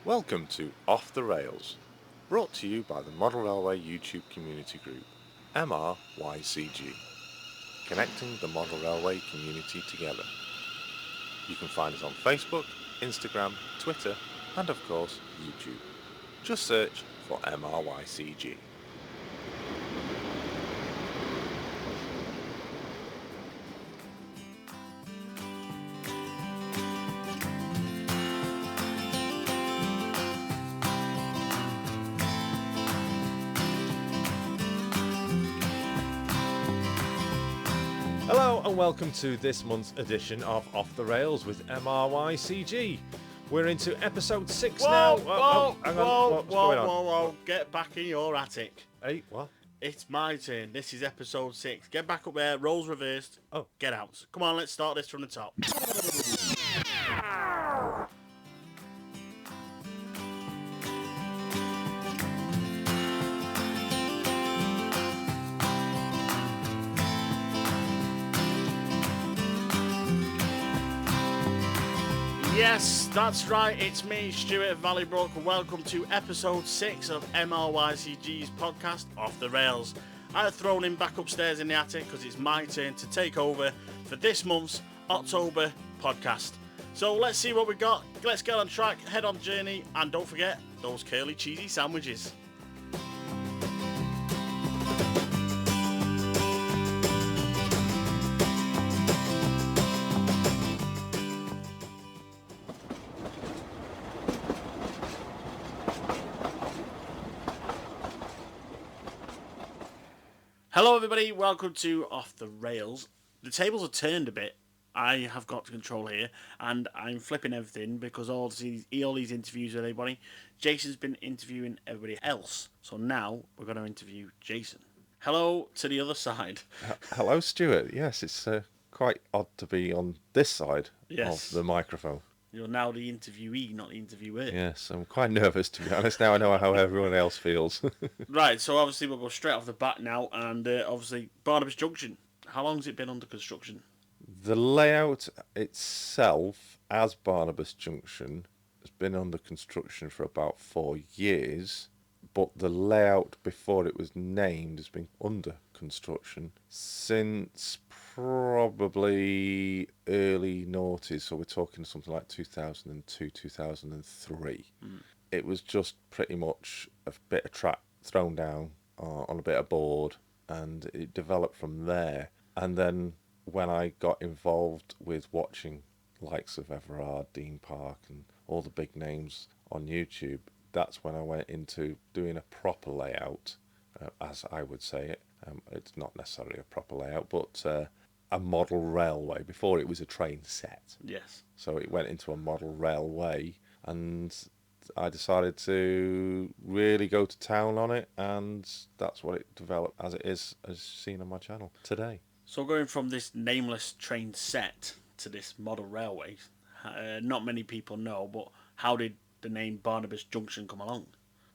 Welcome to Off the Rails, brought to you by the Model Railway YouTube community group, MRYCG, connecting the Model Railway community together. You can find us on Facebook, Instagram, Twitter, and of course YouTube. Just search for MRYCG. Hello and welcome to this month's edition of Off the Rails with MRYCG. We're into episode 6 now. Whoa. Get back in your attic. Hey, what? It's my turn. This is episode 6. Get back up there, roles reversed. Oh. Get out. Come on, let's start this from the top. Yes, that's right, it's me, Stuart of Valleybrook, and welcome to episode 6 of MRYCG's podcast, Off the Rails. I've thrown him back upstairs in the attic because it's my turn to take over for this month's October podcast. So let's see what we got, let's get on track, head on journey, and don't forget those curly cheesy sandwiches. Hello everybody, welcome to Off the Rails. The tables are turned a bit. I have got control here and I'm flipping everything because all these interviews with everybody. Jason's been interviewing everybody else. So now we're going to interview Jason. Hello to the other side. Hello, Stuart. Yes, it's quite odd to be on this side of the microphone. You're now the interviewee, not the interviewer. Yes, I'm quite nervous, to be honest. Now I know how everyone else feels. Right, so obviously we'll go straight off the bat now, and obviously Barnabas Junction. How long has it been under construction? The layout itself, as Barnabas Junction, has been under construction for about 4 years, but the layout before it was named has been under construction since probably early noughties, so we're talking something like 2002, 2003. It was just pretty much a bit of track thrown down on a bit of board, and it developed from there. And then when I got involved with watching likes of Everard, Dean Park and all the big names on YouTube, that's when I went into doing a proper layout, as I would say it. It's not necessarily a proper layout, but a model railway. Before it was a train set. Yes. So it went into a model railway, and I decided to really go to town on it, and that's what it developed as it is, as seen on my channel today. So going from this nameless train set to this model railway, not many people know, but how did the name Barnabas Junction come along?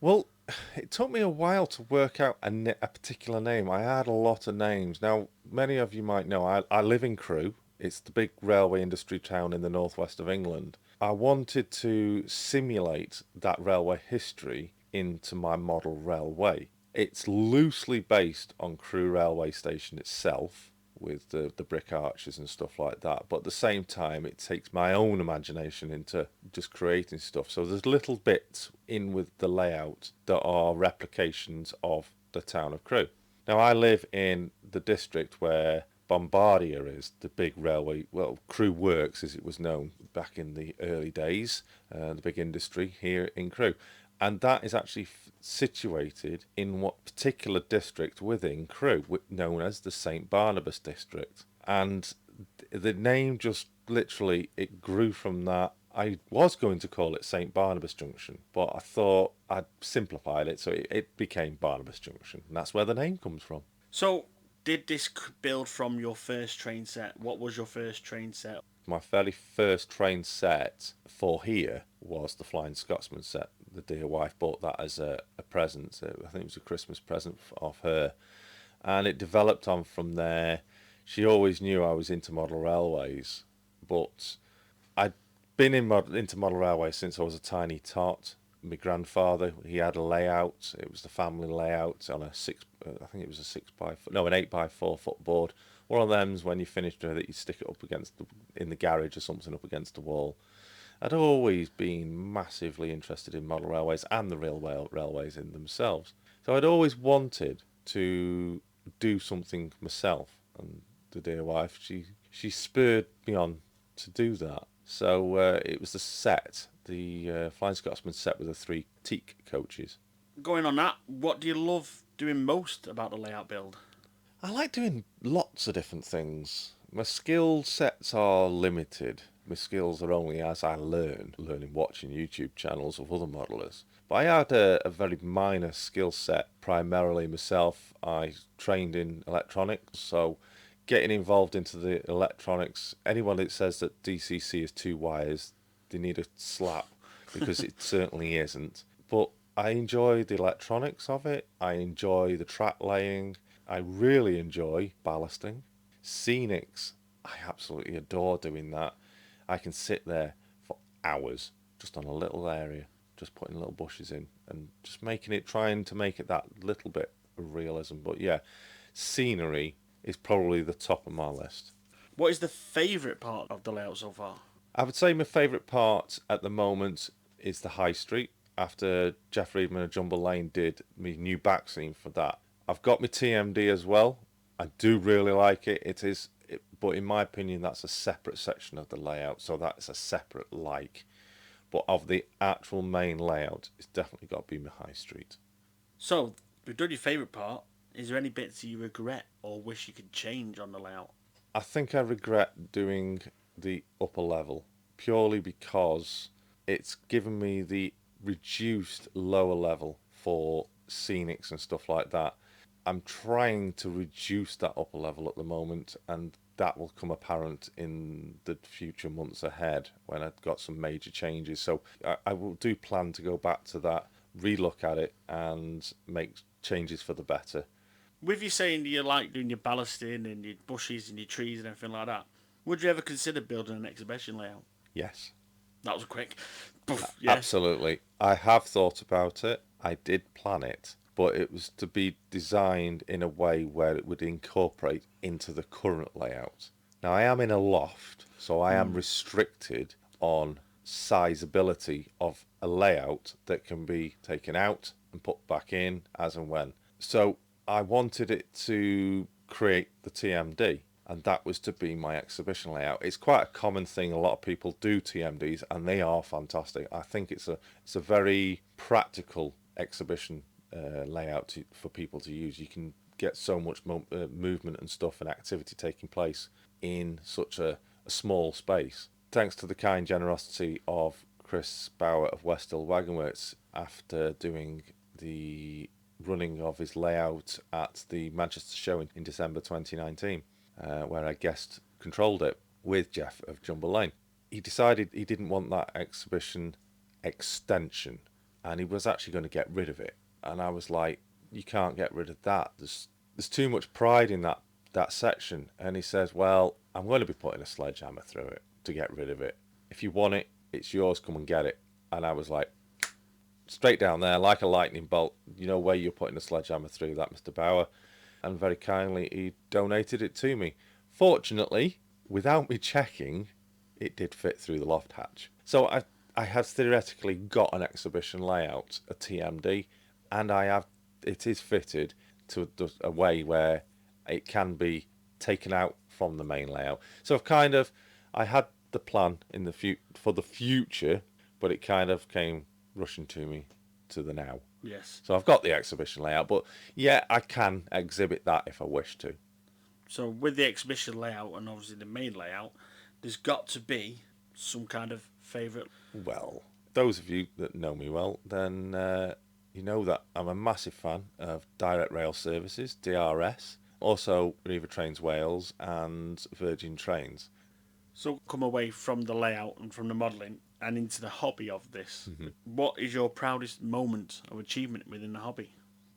Well, it took me a while to work out a particular name. I had a lot of names. Now, many of you might know, I live in Crewe. It's the big railway industry town in the northwest of England. I wanted to simulate that railway history into my model railway. It's loosely based on Crewe railway station itself, with the brick arches and stuff like that, but at the same time it takes my own imagination into just creating stuff. So there's little bits in with the layout that are replications of the town of Crewe. Now I live in the district where Bombardier is, the big railway, well, Crewe Works as it was known back in the early days, the big industry here in Crewe. And that is actually situated in what particular district within Crewe, known as the St Barnabas district. And the name just literally, it grew from that. I was going to call it St Barnabas Junction, but I thought I'd simplified it, so it became Barnabas Junction. And that's where the name comes from. So, did this build from your first train set? What was your first train set? My very first train set for here was the Flying Scotsman set. The dear wife bought that as a present. I think it was a Christmas present off her. And it developed on from there. She always knew I was into model railways, but I'd been into model railways since I was a tiny tot. my grandfather, he had a layout. It was the family layout on a I think it was a 6x4, no, an 8x4 foot board. One of them's when you finished with it, you stick it up against in the garage or something up against the wall. I'd always been massively interested in model railways and the railways in themselves. So I'd always wanted to do something myself. And the dear wife, she spurred me on to do that. So it was the Flying Scotsman set with the 3 teak coaches. Going on that, what do you love doing most about the layout build? I like doing lots of different things. My skill sets are limited. My skills are only as I learning watching YouTube channels of other modelers. But I had a very minor skill set, primarily myself. I trained in electronics, so getting involved into the electronics, anyone that says that DCC is 2 wires, they need a slap, because it certainly isn't. But I enjoy the electronics of it. I enjoy the track laying. I really enjoy ballasting. Scenics, I absolutely adore doing that. I can sit there for hours just on a little area, just putting little bushes in and just trying to make it that little bit of realism. But yeah, scenery is probably the top of my list. What is the favourite part of the layout so far? I would say my favourite part at the moment is the High Street. After Jeff Reedman of Jumble Lane did my new back scene for that, I've got my TMD as well. I do really like it. But in my opinion, that's a separate section of the layout, so that's a separate like. But of the actual main layout, it's definitely got to be my High Street. So, we've done your favourite part. Is there any bits you regret or wish you could change on the layout? I think I regret doing the upper level, purely because it's given me the reduced lower level for scenics and stuff like that. I'm trying to reduce that upper level at the moment, and that will come apparent in the future months ahead when I've got some major changes. So I will do plan to go back to that, relook at it, and make changes for the better. With you saying you like doing your ballasting and your bushes and your trees and everything like that, would you ever consider building an exhibition layout? Yes. That was quick. Yes. Absolutely. I have thought about it. I did plan it, but it was to be designed in a way where it would incorporate into the current layout. Now, I am in a loft, so I am restricted on sizeability of a layout that can be taken out and put back in as and when. So I wanted it to create the TMD, and that was to be my exhibition layout. It's quite a common thing. A lot of people do TMDs, and they are fantastic. I think it's a very practical exhibition layout for people to use. You can get so much movement and stuff and activity taking place in such a small space. Thanks to the kind generosity of Chris Bauer of Westhill Wagonworks, after doing the running of his layout at the Manchester show in December 2019, where I guest controlled it with Jeff of Jumble Lane. He decided he didn't want that exhibition extension, and he was actually going to get rid of it. And I was like, you can't get rid of that. There's too much pride in that section. And he says, well, I'm going to be putting a sledgehammer through it to get rid of it. If you want it, it's yours, come and get it. And I was like, straight down there, like a lightning bolt. You know where you're putting a sledgehammer through that, Mr. Bauer. And very kindly, he donated it to me. Fortunately, without me checking, it did fit through the loft hatch. So I have theoretically got an exhibition layout, a TMD, and it is fitted to a way where it can be taken out from the main layout. So I had the plan for the future, but it kind of came rushing to me to the now. Yes. So I've got the exhibition layout, but yeah, I can exhibit that if I wish to. So with the exhibition layout and obviously the main layout, there's got to be some kind of favourite. Well, those of you that know me well, then you know that I'm a massive fan of Direct Rail Services, DRS, also River Trains Wales and Virgin Trains. So come away from the layout and from the modelling and into the hobby of this. Mm-hmm. What is your proudest moment of achievement within the hobby?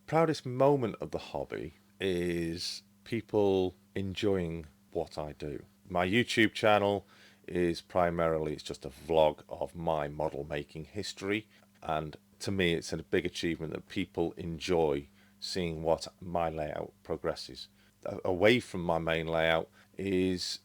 Proudest moment of the hobby is people enjoying what I do. My YouTube channel is primarily, it's just a vlog of my model making history, and to me, it's a big achievement that people enjoy seeing what my layout progresses. Away from my main layout is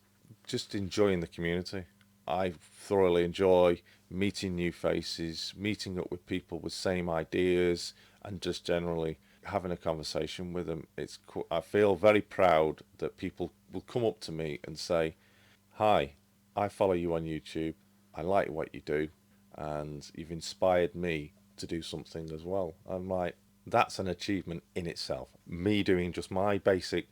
just enjoying the community. I thoroughly enjoy meeting new faces, meeting up with people with same ideas, and just generally having a conversation with them. I feel very proud that people will come up to me and say, "Hi, I follow you on YouTube. I like what you do, and you've inspired me to do something as well." I'm like, that's an achievement in itself. Me doing just my basic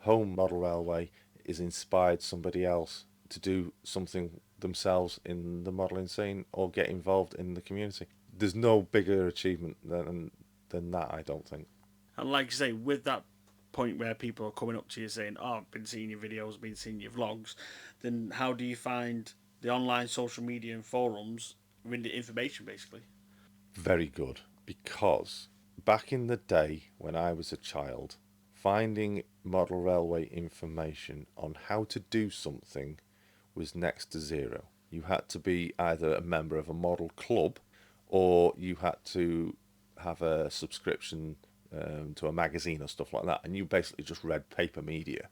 home model railway is inspired somebody else to do something themselves in the modelling scene or get involved in the community. There's no bigger achievement than that, I don't think. And like you say, with that point where people are coming up to you saying, "Oh, I've been seeing your videos, been seeing your vlogs," then how do you find the online social media and forums with the information, basically? Very good, because back in the day when I was a child, finding model railway information on how to do something was next to zero. You had to be either a member of a model club or you had to have a subscription to a magazine or stuff like that, and you basically just read paper media.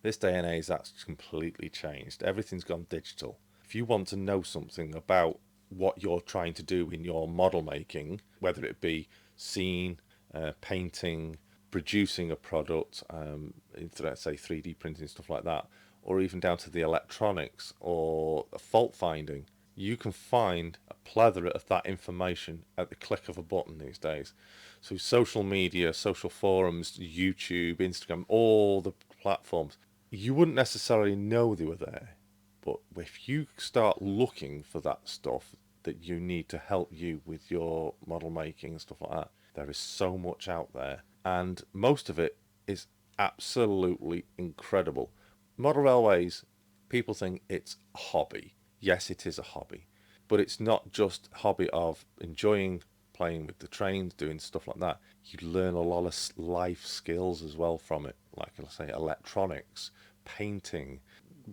This day and age, that's completely changed. Everything's gone digital. If you want to know something about what you're trying to do in your model making, whether it be scene, painting, producing a product, let's say 3D printing, stuff like that, or even down to the electronics or fault finding, you can find a plethora of that information at the click of a button these days. So social media, social forums, YouTube, Instagram, all the platforms, you wouldn't necessarily know they were there. But if you start looking for that stuff that you need to help you with your model making and stuff like that, there is so much out there. And most of it is absolutely incredible. Model railways, people think it's a hobby. Yes, it is a hobby. But it's not just a hobby of enjoying playing with the trains, doing stuff like that. You learn a lot of life skills as well from it. Like I say, electronics, painting,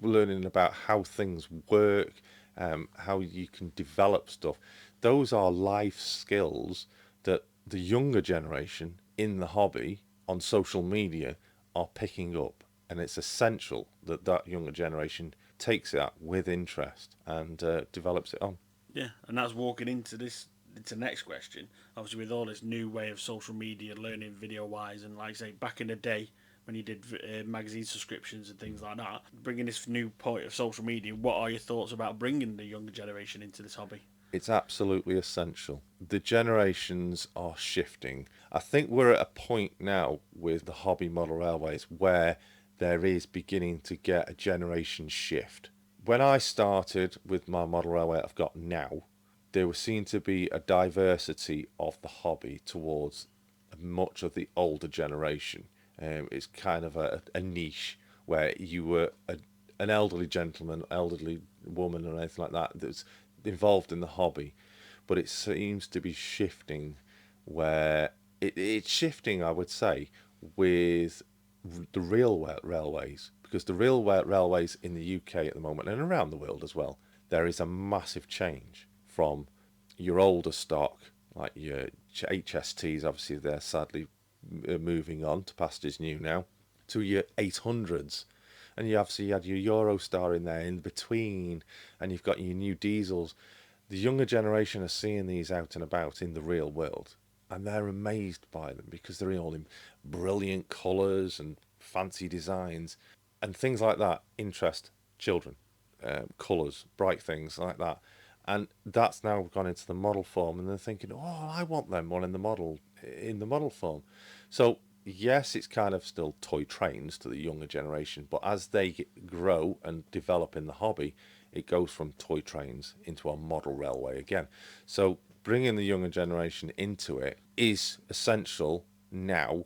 learning about how things work, how you can develop stuff. Those are life skills that the younger generation in the hobby on social media are picking up, and it's essential that that younger generation takes it with interest and develops it on. Yeah, and that's walking into the next question. Obviously, with all this new way of social media, learning video wise, and like I say, back in the day when you did magazine subscriptions and things like that, bringing this new point of social media, what are your thoughts about bringing the younger generation into this hobby? It's absolutely essential. The generations are shifting. I think we're at a point now with the hobby model railways where there is beginning to get a generation shift. When I started with my model railway I've got now, there was seen to be a diversity of the hobby towards much of the older generation. It's kind of a niche where you were an elderly gentleman, elderly woman, or anything like that that's involved in the hobby. But it seems to be shifting where it's shifting, I would say, with the railways, because the railways in the UK at the moment and around the world as well, there is a massive change from your older stock, like your HSTs, obviously they're sadly moving on to pastures new now, to your 800s. And you obviously had your Eurostar in there in between, and you've got your new diesels. The younger generation are seeing these out and about in the real world, and they're amazed by them because they're all in brilliant colours and fancy designs, and things like that interest children. Colours, bright things like that, and that's now gone into the model form, and they're thinking, "Oh, I want them one in the model form." So yes, it's kind of still toy trains to the younger generation, but as they grow and develop in the hobby, it goes from toy trains into a model railway again. So bringing the younger generation into it is essential now,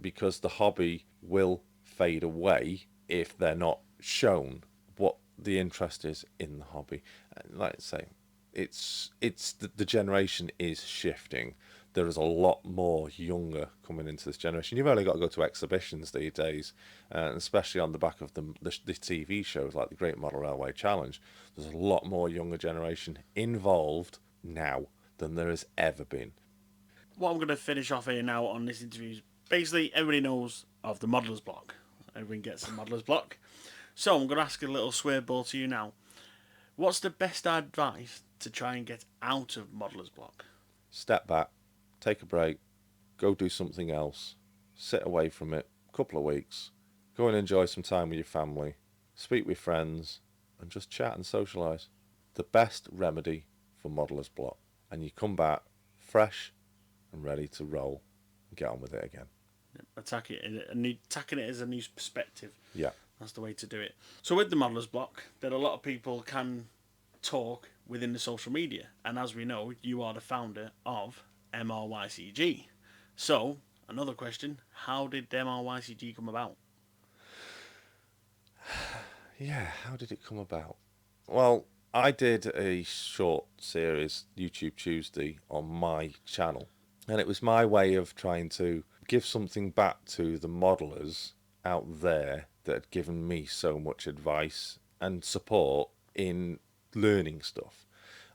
because the hobby will fade away if they're not shown what the interest is in the hobby. Like I say, it's the generation is shifting. There is a lot more younger coming into this generation. You've only got to go to exhibitions these days, especially on the back of the TV shows like the Great Model Railway Challenge. There's a lot more younger generation involved now than there has ever been. What I'm going to finish off here now on this interview is basically everybody knows of the modeller's block. Everyone gets the modeller's block. So I'm going to ask a little swear ball to you now. What's the best advice to try and get out of modeller's block? Step back, take a break, go do something else, sit away from it a couple of weeks, go and enjoy some time with your family, speak with friends, and just chat and socialise. The best remedy for modeller's block. And you come back fresh and ready to roll and get on with it again. Attacking it as a new perspective. Yeah. That's the way to do it. So with the modeller's block, that a lot of people can talk within the social media. And as we know, you are the founder of MRYCG. So, another question, how did MRYCG come about? Yeah, how did it come about? Well, I did a short series, YouTube Tuesday, on my channel. And it was my way of trying to give something back to the modelers out there that had given me so much advice and support in learning stuff.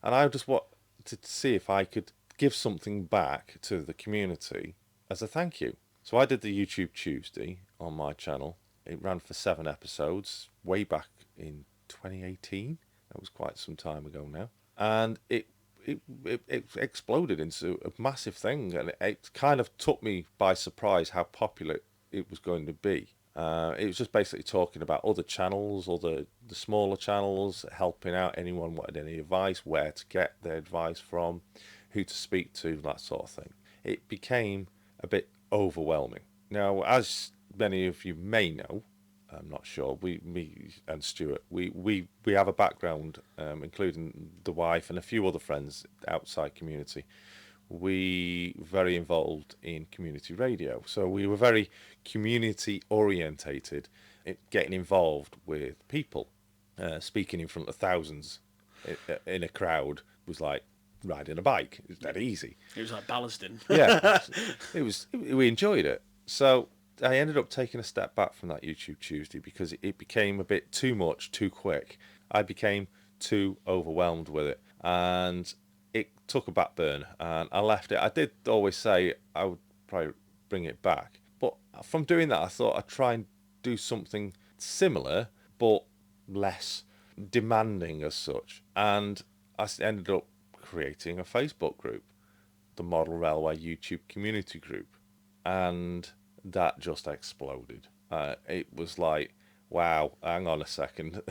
And I just wanted to see if I could give something back to the community as a thank you. So I did the YouTube Tuesday on my channel. It ran for 7 episodes way back in 2018. That was quite some time ago now. And it exploded into a massive thing, and it kind of took me by surprise how popular it was going to be. It was just basically talking about other channels, the smaller channels, helping out anyone wanted any advice, where to get their advice from, who to speak to, that sort of thing. It became a bit overwhelming. Now, as many of you may know, I'm not sure, me and Stuart, we have a background, including the wife and a few other friends outside community. We very involved in community radio, so we were very community orientated, getting involved with people. Speaking in front of thousands in a crowd was like riding a bike. It was that easy. It was like ballasting. Yeah, we enjoyed it. So I ended up taking a step back from that YouTube Tuesday because it became a bit too much, too quick. I became too overwhelmed with it, and it took a back burn, and I left it. I did always say I would probably bring it back, but from doing that, I thought I'd try and do something similar, but less demanding as such. And I ended up creating a Facebook group, the Model Railway YouTube Community Group, and that just exploded. It was like, wow, hang on a second.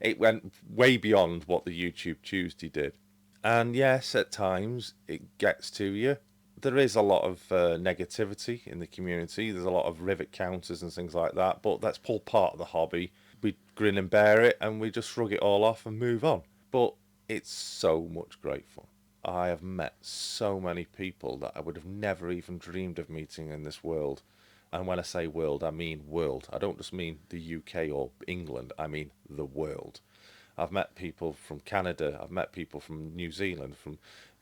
It went way beyond what the YouTube Tuesday did. And yes, at times it gets to you. There is a lot of negativity in the community. There's a lot of rivet counters and things like that, but that's all part of the hobby. We grin and bear it, and we just shrug it all off and move on. But it's so much great fun. I have met so many people that I would have never even dreamed of meeting in this world. And when I say world, I mean world. I don't just mean the UK or England, I mean the world. I've met people from Canada, I've met people from New Zealand, from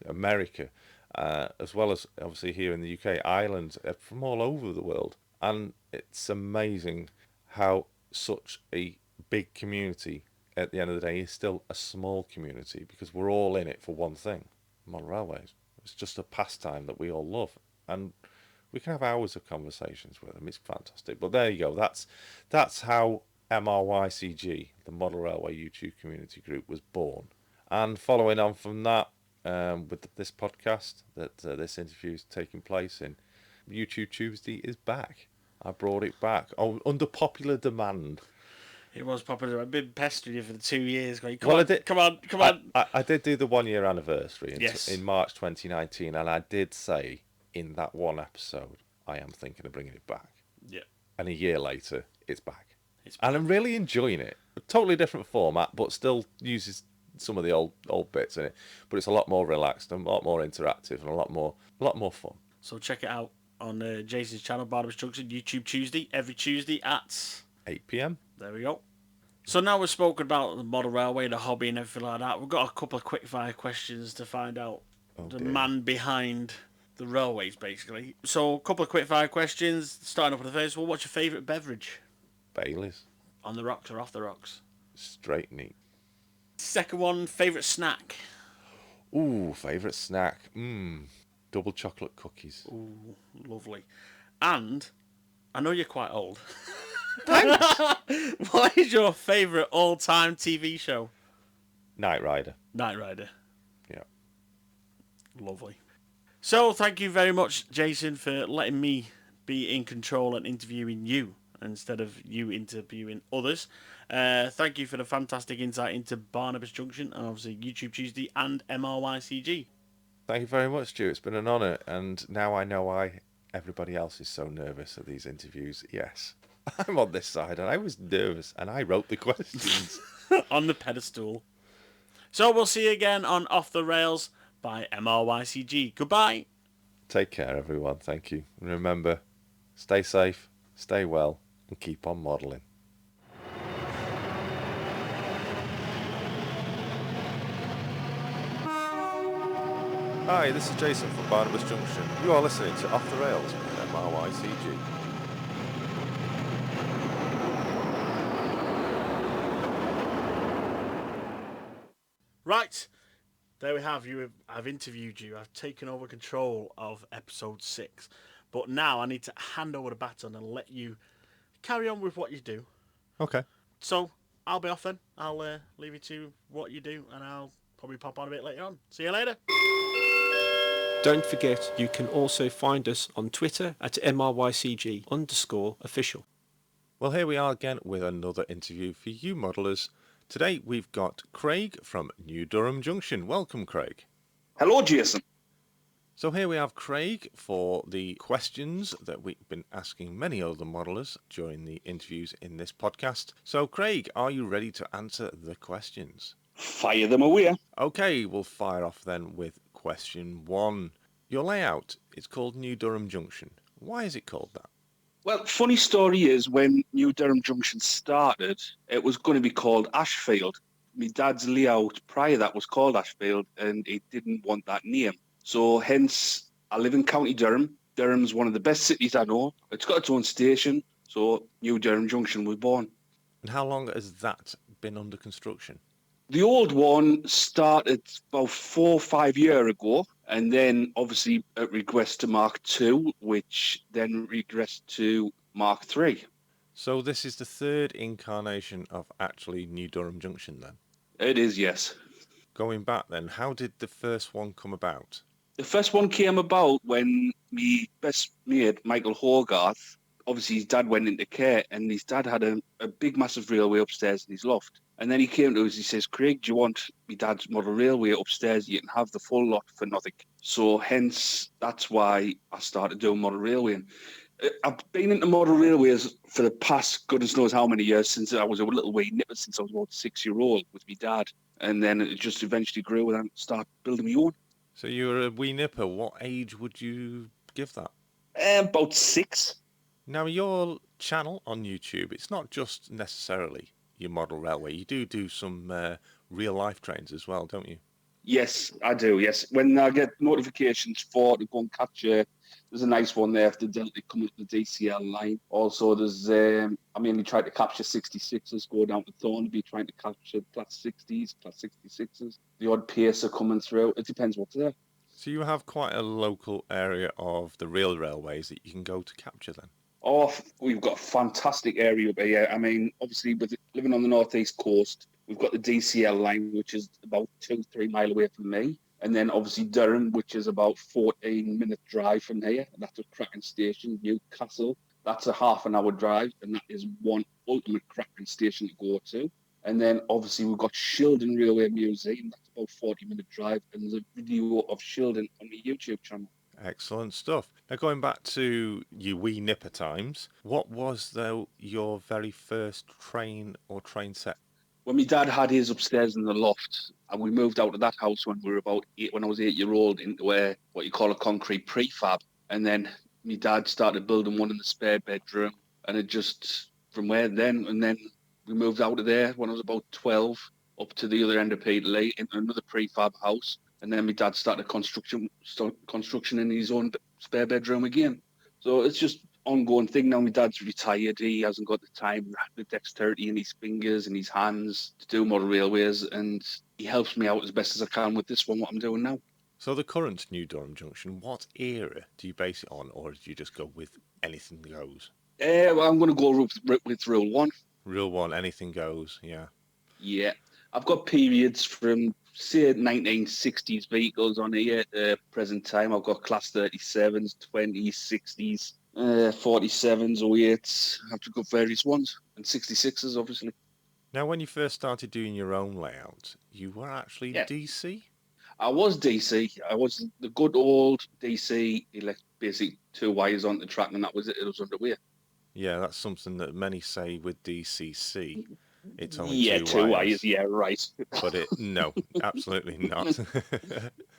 America, as well as obviously here in the UK, Ireland, from all over the world. And it's amazing how such a big community at the end of the day is still a small community, because we're all in it for one thing, model railways. It's just a pastime that we all love, and we can have hours of conversations with them. It's fantastic. But there you go. That's how MRYCG, the Model Railway YouTube Community Group, was born. And following on from that, with this podcast that this interview is taking place in, YouTube Tuesday is back. I brought it back under popular demand. It was popular. I've been pestering you for the 2 years. Going, I did. Come on. I did do the 1 year anniversary Yes. in March 2019, and I did say in that one episode, I am thinking of bringing it back. Yeah. And a year later, it's back. And I'm really enjoying it. A totally different format, but still uses some of the old bits in it. But it's a lot more relaxed and a lot more interactive and a lot more fun. So check it out on Jason's channel, Barnabas Junction, YouTube Tuesday, every Tuesday at 8 p.m. There we go. So now we've spoken about the model railway, the hobby and everything like that. We've got a couple of quick-fire questions to find out the man behind the railways, basically. So a couple of quick-fire questions, starting off with the first one. What's your favourite beverage? Baileys. On the rocks or off the rocks? Straight neat. Second one, favourite snack? Ooh, favourite snack? Double chocolate cookies. Ooh, lovely. And I know you're quite old. Thanks! What is your favourite all-time TV show? Knight Rider. Knight Rider. Yeah. Lovely. So, thank you very much, Jason, for letting me be in control and interviewing you instead of you interviewing others. Thank you for the fantastic insight into Barnabas Junction and obviously YouTube Tuesday and MRYCG. Thank you very much, Stuart. It's been an honour, and now I know why everybody else is so nervous at these interviews. Yes, I'm on this side, and I was nervous, and I wrote the questions. On the pedestal. So, we'll see you again on Off the Rails by MRYCG. Goodbye. Take care, everyone. Thank you. And remember, stay safe, stay well, and keep on modelling. Hi, this is Jason from Barnabas Junction. You are listening to Off the Rails with MRYCG. Right. There we have you. I've interviewed you. I've taken over control of episode 6. But now I need to hand over the baton and let you carry on with what you do. Okay. So I'll be off then. I'll leave you to what you do, and I'll probably pop on a bit later on. See you later. Don't forget, you can also find us on Twitter at MRYCG_official. Well, here we are again with another interview for you modellers. Today we've got Craig from New Durham Junction. Welcome, Craig. Hello, Jason. So here we have Craig for the questions that we've been asking many other modellers during the interviews in this podcast. So, Craig, are you ready to answer the questions? Fire them away. Okay, we'll fire off then with question 1. Your layout is called New Durham Junction. Why is it called that? Well, funny story is when New Durham Junction started, it was going to be called Ashfield. My dad's layout prior to that was called Ashfield, and he didn't want that name. So hence, I live in County Durham. Durham's one of the best cities I know. It's got its own station, so New Durham Junction was born. And how long has that been under construction? The old one started about 4 or 5 years ago, and then obviously it regressed to Mark II, which then regressed to Mark III. So this is the third incarnation of actually New Durham Junction then? It is, yes. Going back then, how did the first one come about? The first one came about when my best mate, Michael Hogarth, obviously his dad went into care, and his dad had a big, massive railway upstairs in his loft. And then he came to us, he says, Craig, do you want my dad's model railway upstairs? You can have the full lot for nothing. So hence, that's why I started doing model railway. And I've been into model railways for the past goodness knows how many years, since I was a little wee nipper, since I was about 6-year-old with my dad. And then it just eventually grew and I started building my own. So you were a wee nipper. What age would you give that? About 6. Now, your channel on YouTube, it's not just necessarily your model railway. You do some real-life trains as well, don't you? Yes, I do, yes. When I get notifications to go and capture, there's a nice one there for the Delta coming up the DCL line. Also, there's, I mainly try to capture 66s, go down to Thornby, trying to capture Class 60s, Class 66s. The odd Pacer coming through. It depends what's there. So you have quite a local area of the real railways that you can go to capture then? Oh, we've got a fantastic area up here. I mean, obviously, with living on the northeast coast, we've got the DCL line, which is about 2-3 miles away from me. And then obviously Durham, which is about 14-minute drive from here. And that's a cracking station. Newcastle, that's a half-an-hour drive. And that is one ultimate cracking station to go to. And then obviously we've got Shildon Railway Museum. That's about 40-minute drive. And there's a video of Shildon on my YouTube channel. Excellent stuff. Now, going back to your wee nipper times, what was, though, your very first train or train set? When my dad had his upstairs in the loft, and we moved out of that house when we were about 8, when I was 8-year-old, into what you call a concrete prefab. And then my dad started building one in the spare bedroom, and it just, from where then, and then we moved out of there when I was about 12, up to the other end of Peterlee, into another prefab house. And then my dad started construction in his own spare bedroom again. So it's just ongoing thing now. My dad's retired. He hasn't got the time, the dexterity in his fingers and his hands to do model railways, and he helps me out as best as I can with this one, what I'm doing now. So the current New Durham Junction, what era do you base it on, or do you just go with anything goes? Well, I'm going to go with Rule 1. Rule 1, anything goes, yeah. Yeah. I've got periods from, say, 1960s vehicles on here at present time. I've got Class 37s, 20s, 60s, 47s, 08s. I've got various ones, and 66s, obviously. Now, when you first started doing your own layout, you were actually Yeah. DC? I was DC. I was the good old DC, basically 2 wires on the track, and that was it. It was underway. Yeah, that's something that many say with DCC. It's only Yeah, 2 2 wires. wires. Yeah, right. But no, absolutely not.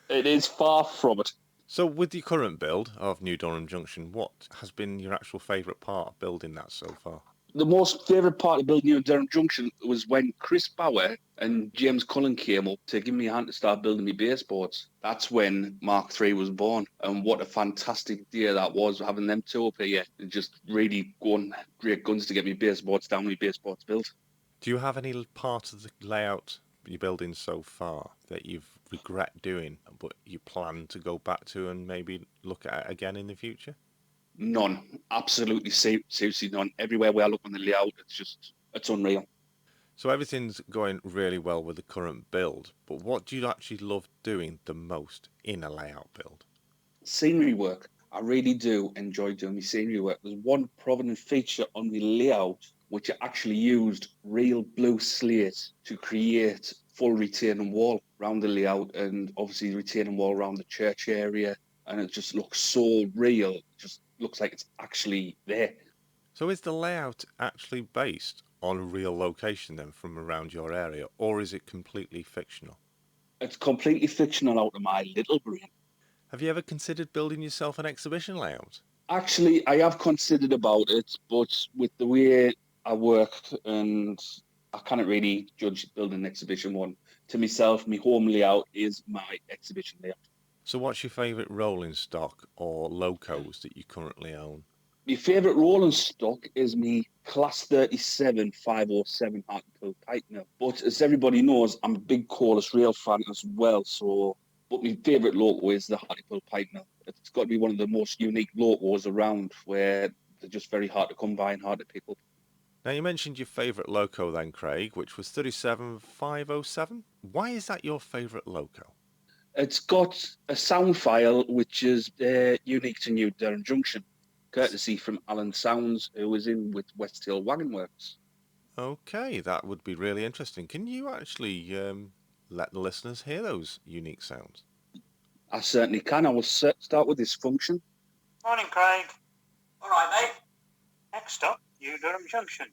It is far from it. So with your current build of New Durham Junction, what has been your actual favourite part of building that so far? The most favourite part of building New Durham Junction was when Chris Bauer and James Cullen came up to give me a hand to start building my baseboards. That's when Mark III was born. And what a fantastic day that was, having them two up here and just really going great guns to get me baseboards down, my baseboards built. Do you have any part of the layout you're building so far that you've regret doing, but you plan to go back to and maybe look at it again in the future? None. Absolutely, seriously none. Everywhere where I look on the layout, it's unreal. So everything's going really well with the current build, but what do you actually love doing the most in a layout build? Scenery work. I really do enjoy doing my scenery work. There's one prominent feature on the layout which I actually used real blue slate to create full retaining wall around the layout, and obviously retaining wall around the church area, and it just looks so real. It just looks like it's actually there. So is the layout actually based on a real location then from around your area, or is it completely fictional? It's completely fictional out of my little brain. Have you ever considered building yourself an exhibition layout? Actually, I have considered about it, but with the way I work, and I cannot really judge building an exhibition one. To myself, my home layout is my exhibition layout. So what's your favourite rolling stock or locos that you currently own? My favourite rolling stock is my Class 37 507 Hartlepool pipe mill. But as everybody knows, I'm a big Corliss rail fan as well. But my favourite loco is the Hartlepool pipe mill. It's got to be one of the most unique locos around, where they're just very hard to come by and hard to pick up. Now you mentioned your favourite loco then, Craig, which was 37507. Why is that your favourite loco? It's got a sound file which is unique to New Durham Junction, courtesy from Alan Sounds, who was in with West Hill Wagon Works. Okay, that would be really interesting. Can you actually let the listeners hear those unique sounds? I certainly can. I will start with this function. Morning, Craig. All right, mate. Next stop, New Durham Junction.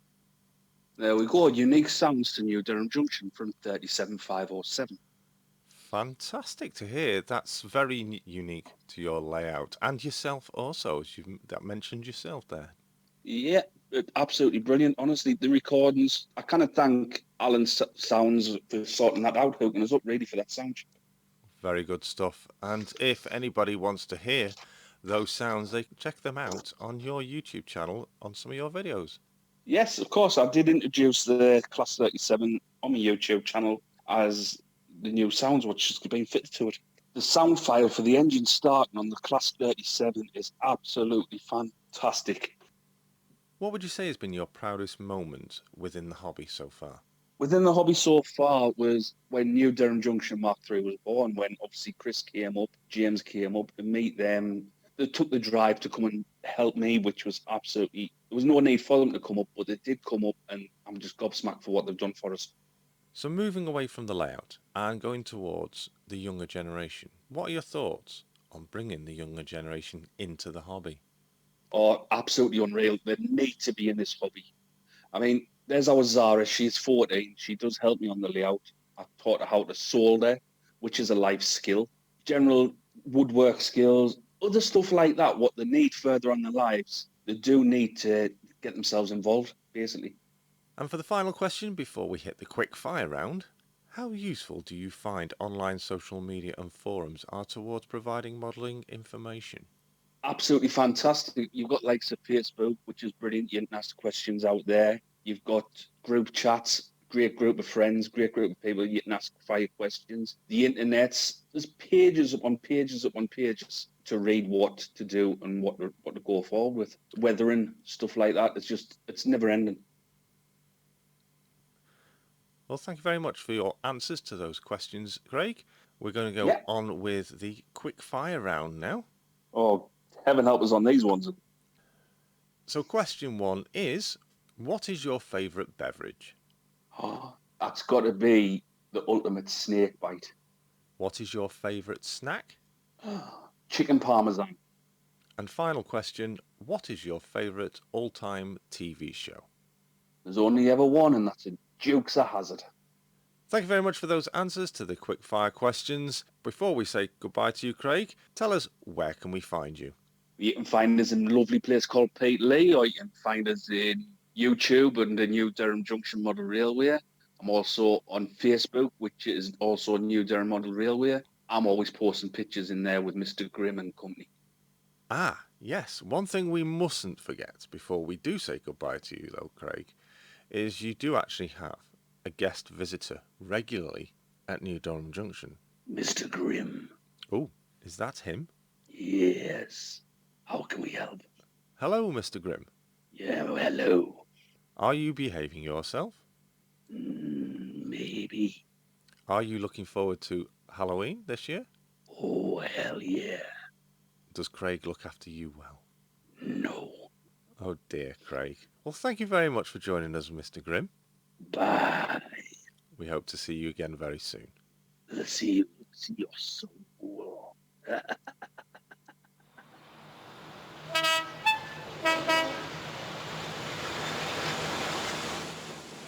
There we go. Unique sounds to New Durham Junction from 37507. Fantastic to hear. That's very unique to your layout and yourself also, as you mentioned yourself there. Yeah, absolutely brilliant. Honestly, the recordings, I kind of thank Alan Sounds for sorting that out, hooking us up ready for that sound. Very good stuff. And if anybody wants to hear those sounds, they can check them out on your YouTube channel on some of your videos. Yes, of course. I did introduce the Class 37 on my YouTube channel as the new sounds, which has been fitted to it. The sound file for the engine starting on the Class 37 is absolutely fantastic. What would you say has been your proudest moment within the hobby so far? Within the hobby so far was when New Durham Junction Mark III was born, when obviously Chris came up, James came up to meet them. They took the drive to come and help me, which was absolutely, there was no need for them to come up, but they did come up, and I'm just gobsmacked for what they've done for us. So moving away from the layout and going towards the younger generation, what are your thoughts on bringing the younger generation into the hobby? Oh, absolutely unreal. They need to be in this hobby. I mean, there's our Zara. She's 14. She does help me on the layout. I taught her how to solder, which is a life skill. General woodwork skills, other stuff like that, what they need further on their lives. They do need to get themselves involved, basically. And for the final question before we hit the quick fire round, how useful do you find online social media and forums are towards providing modelling information? Absolutely fantastic. You've got likes of Facebook, which is brilliant. You can ask questions out there. You've got group chats, great group of friends, great group of people you can ask fire questions. The internet's there's pages upon pages upon pages to read what to do and what to go forward with. Weathering, stuff like that. It's never ending. Well, thank you very much for your answers to those questions, Craig. We're going to go on with the quick fire round now. Oh, heaven help us on these ones. So question 1 is, what is your favourite beverage? Oh, that's got to be the ultimate snake bite. What is your favourite snack? Chicken parmesan. And final question, what is your favourite all-time TV show? There's only ever one, and that's a Dukes of Hazzard. Thank you very much for those answers to the quick-fire questions. Before we say goodbye to you, Craig, tell us, where can we find you? You can find us in a lovely place called Pete Lee, or you can find us in YouTube and the New Durham Junction Model Railway. I'm also on Facebook, which is also New Durham Model Railway. I'm always posting pictures in there with Mr. Grimm and company. Ah, yes. One thing we mustn't forget before we do say goodbye to you, though, Craig, is you do actually have a guest visitor regularly at New Durham Junction. Mr. Grimm. Oh, is that him? Yes. How can we help? Hello, Mr. Grimm. Yeah, well, hello. Are you behaving yourself? Maybe. Are you looking forward to Halloween this year? Oh, hell yeah. Does Craig look after you well? No. Oh dear, Craig. Well, thank you very much for joining us, Mr. Grimm. Bye. We hope to see you again very soon. See your soul.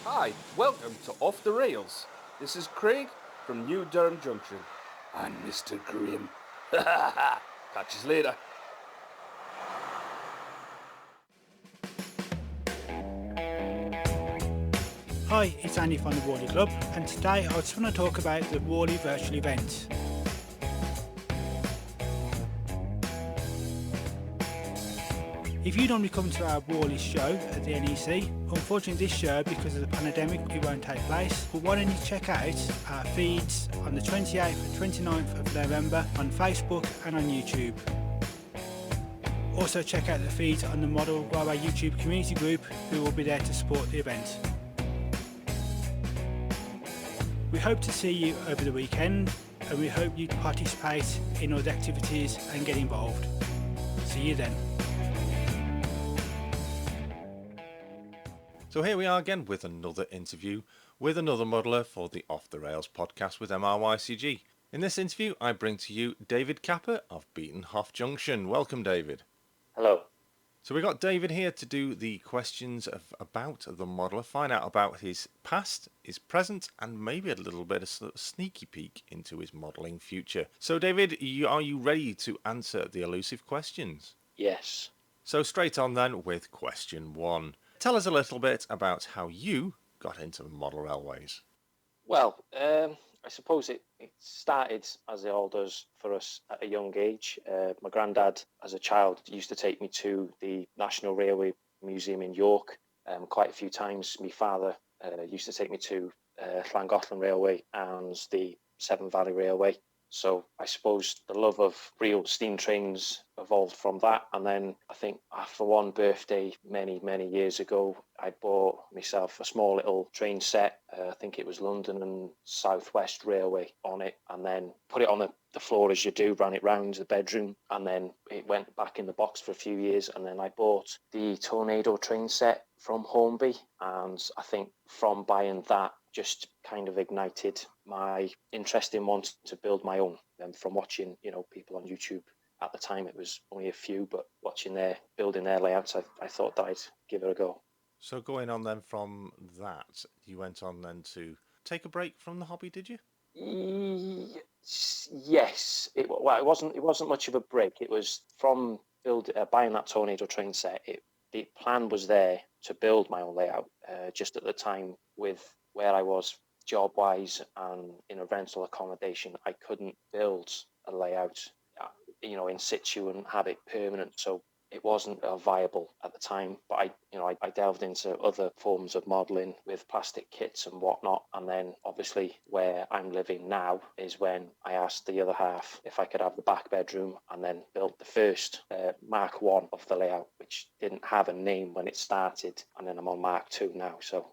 Hi, welcome to Off the Rails. This is Craig from New Durham Junction. And Mr. Grimm. Catch us later. Hi, it's Andy from the Worley Club, and today I just want to talk about the Worley virtual event. If you normally come to our Worley show at the NEC, unfortunately this year, because of the pandemic, it won't take place. But why don't you check out our feeds on the 28th and 29th of November on Facebook and on YouTube. Also check out the feeds on the Model Railway YouTube community group, who will be there to support the event. We hope to see you over the weekend, and we hope you participate in all the activities and get involved. See you then. So here we are again with another interview with another modeller for the Off the Rails podcast with MRYCG. In this interview, I bring to you David Capper of Beeton Hough Junction. Welcome, David. Hello. So we got David here to do the questions about the modeller, find out about his past, his present, and maybe a little bit of a sneaky peek into his modelling future. So David, are you ready to answer the elusive questions? Yes. So straight on then with question 1. Tell us a little bit about how you got into the model railways. Well, I suppose it started, as it all does for us, at a young age. My granddad, as a child, used to take me to the National Railway Museum in York quite a few times. My father used to take me to Llangollen Railway and the Severn Valley Railway. So I suppose the love of real steam trains evolved from that. And then I think for one birthday many, many years ago, I bought myself a small little train set. I think it was London and South West Railway on it, and then put it on the floor as you do, ran it round the bedroom, and then it went back in the box for a few years. And then I bought the Tornado train set from Hornby, and I think from buying that just kind of ignited my interest in wanting to build my own. And from watching, people on YouTube at the time, it was only a few, but watching building their layouts, I thought that I'd give it a go. So going on then from that, you went on then to take a break from the hobby, did you? Yes. It wasn't much of a break. It was from buying that Tornado train set. The plan was there to build my own layout. Just at the time, with where I was job-wise and in a rental accommodation, I couldn't build a layout. in situ and have it permanent. So it wasn't viable at the time, but I delved into other forms of modelling with plastic kits and whatnot. And then obviously where I'm living now is when I asked the other half if I could have the back bedroom, and then built the first Mark 1 of the layout, which didn't have a name when it started. And then I'm on Mark 2 now. So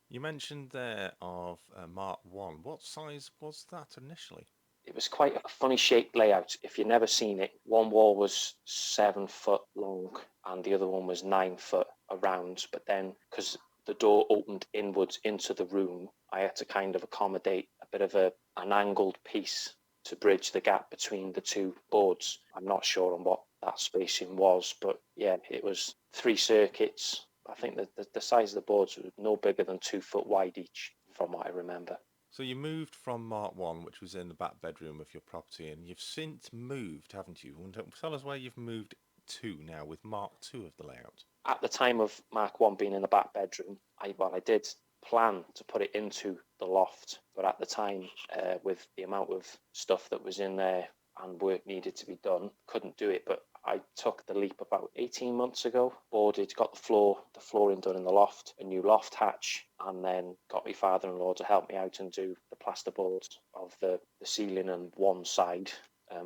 You mentioned there of Mark 1. What size was that initially? it was quite a funny shaped layout. If you've never seen it, one wall was 7 foot long and the other one was 9 foot around. But then, because the door opened inwards into the room, I had to kind of accommodate a bit of an angled piece to bridge the gap between the two boards. I'm not sure on what that spacing was, but yeah, it was 3 circuits. I think that the size of the boards was no bigger than 2 foot wide each, from what I remember. So you moved from Mark 1, which was in the back bedroom of your property, and you've since moved, haven't you? And tell us where you've moved to now with Mark 2 of the layout. At the time of Mark 1 being in the back bedroom, I did plan to put it into the loft, but at the time, with the amount of stuff that was in there and work needed to be done, couldn't do it. But I took the leap about 18 months ago, boarded, got the flooring done in the loft, a new loft hatch, and then got my father-in-law to help me out and do the plasterboard of the ceiling on one side.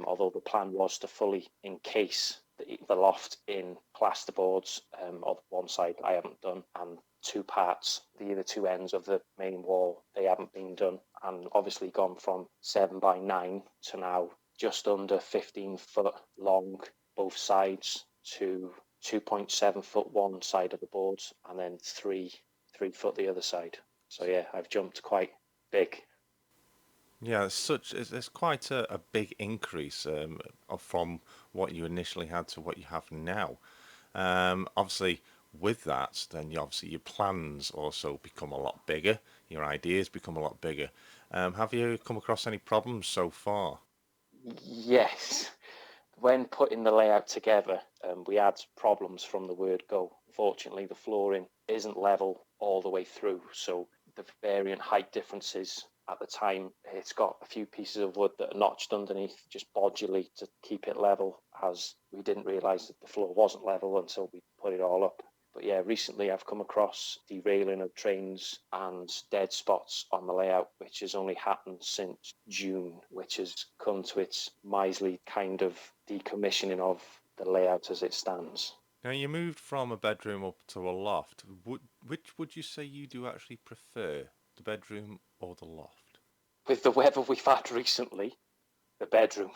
Although the plan was to fully encase the loft in plasterboards of one side, I haven't done, and 2 parts, the 2 ends of the main wall, they haven't been done, and obviously gone from 7 by 9 to now just under 15 foot long both sides, to 2.7 foot one side of the boards, and then 3 foot the other side. So yeah, I've jumped quite big. Yeah, it's quite a big increase from what you initially had to what you have now. Obviously, with that, then your plans also become a lot bigger. Your ideas become a lot bigger. Have you come across any problems so far? Yes. When putting the layout together, we had problems from the word go. Fortunately, the flooring isn't level all the way through, so the variant height differences at the time, it's got a few pieces of wood that are notched underneath just bodily to keep it level, as we didn't realise that the floor wasn't level until we put it all up. But yeah, recently I've come across derailing of trains and dead spots on the layout, which has only happened since June, which has come to its miserly kind of decommissioning of the layout as it stands. Now, you moved from a bedroom up to a loft. Which would you say you do actually prefer, the bedroom or the loft? With the weather we've had recently, the bedroom.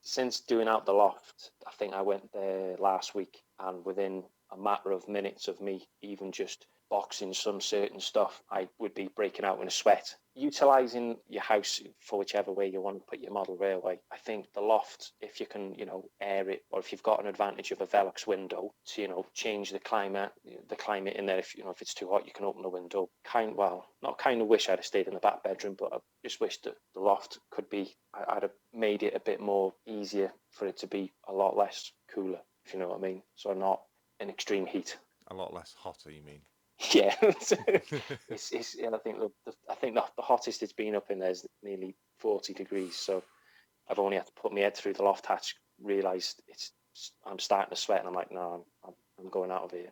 Since doing out the loft, I think I went there last week, and within a matter of minutes of me even just boxing some certain stuff, I would be breaking out in a sweat. Utilising your house for whichever way you want to put your model railway, I think the loft, if you can, air it, or if you've got an advantage of a Velux window to, change the climate in there. If it's too hot, you can open the window. Not kind of wish I'd have stayed in the back bedroom, but I just wish that the loft could be, I'd have made it a bit more easier for it to be a lot less cooler, if you know what I mean. So not in extreme heat. A lot less hotter, you mean? Yeah, I think the hottest it's been up in there is nearly 40 degrees. So I've only had to put my head through the loft hatch, realised I'm starting to sweat, and I'm like, no, I'm going out of here.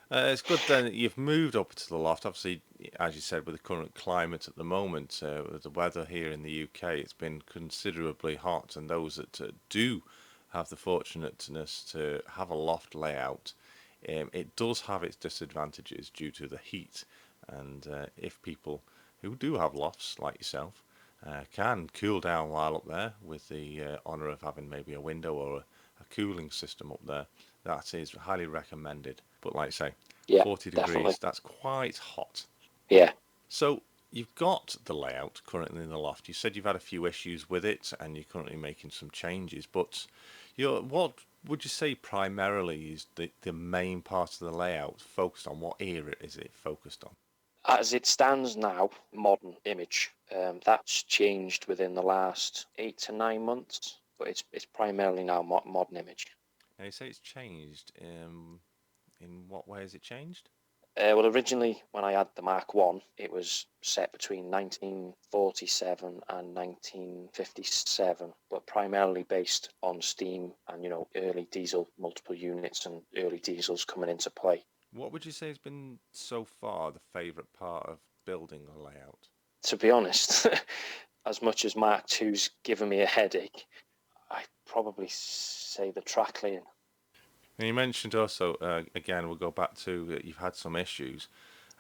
It's good then that you've moved up to the loft. Obviously, as you said, with the current climate at the moment, with the weather here in the UK, it's been considerably hot, and those that do have the fortunateness to have a loft layout, it does have its disadvantages due to the heat. And if people who do have lofts, like yourself, can cool down while up there with the honour of having maybe a window or a cooling system up there, that is highly recommended. But like I say, Yeah, 40 definitely. degrees, that's quite hot. Yeah. So you've got the layout currently in the loft. You said you've had a few issues with it and you're currently making some changes, but what would you say primarily is the main part of the layout focused on? What era is it focused on? As it stands now, modern image. That's changed within the last 8 to 9 months, but it's primarily now modern image. Now you say it's changed. In what way has it changed? Well, originally, when I had the Mark 1, it was set between 1947 and 1957, but primarily based on steam and, early diesel multiple units and early diesels coming into play. What would you say has been so far the favourite part of building a layout? To be honest, as much as Mark 2's given me a headache, I'd probably say the track laying. And you mentioned also, again, we'll go back to you've had some issues.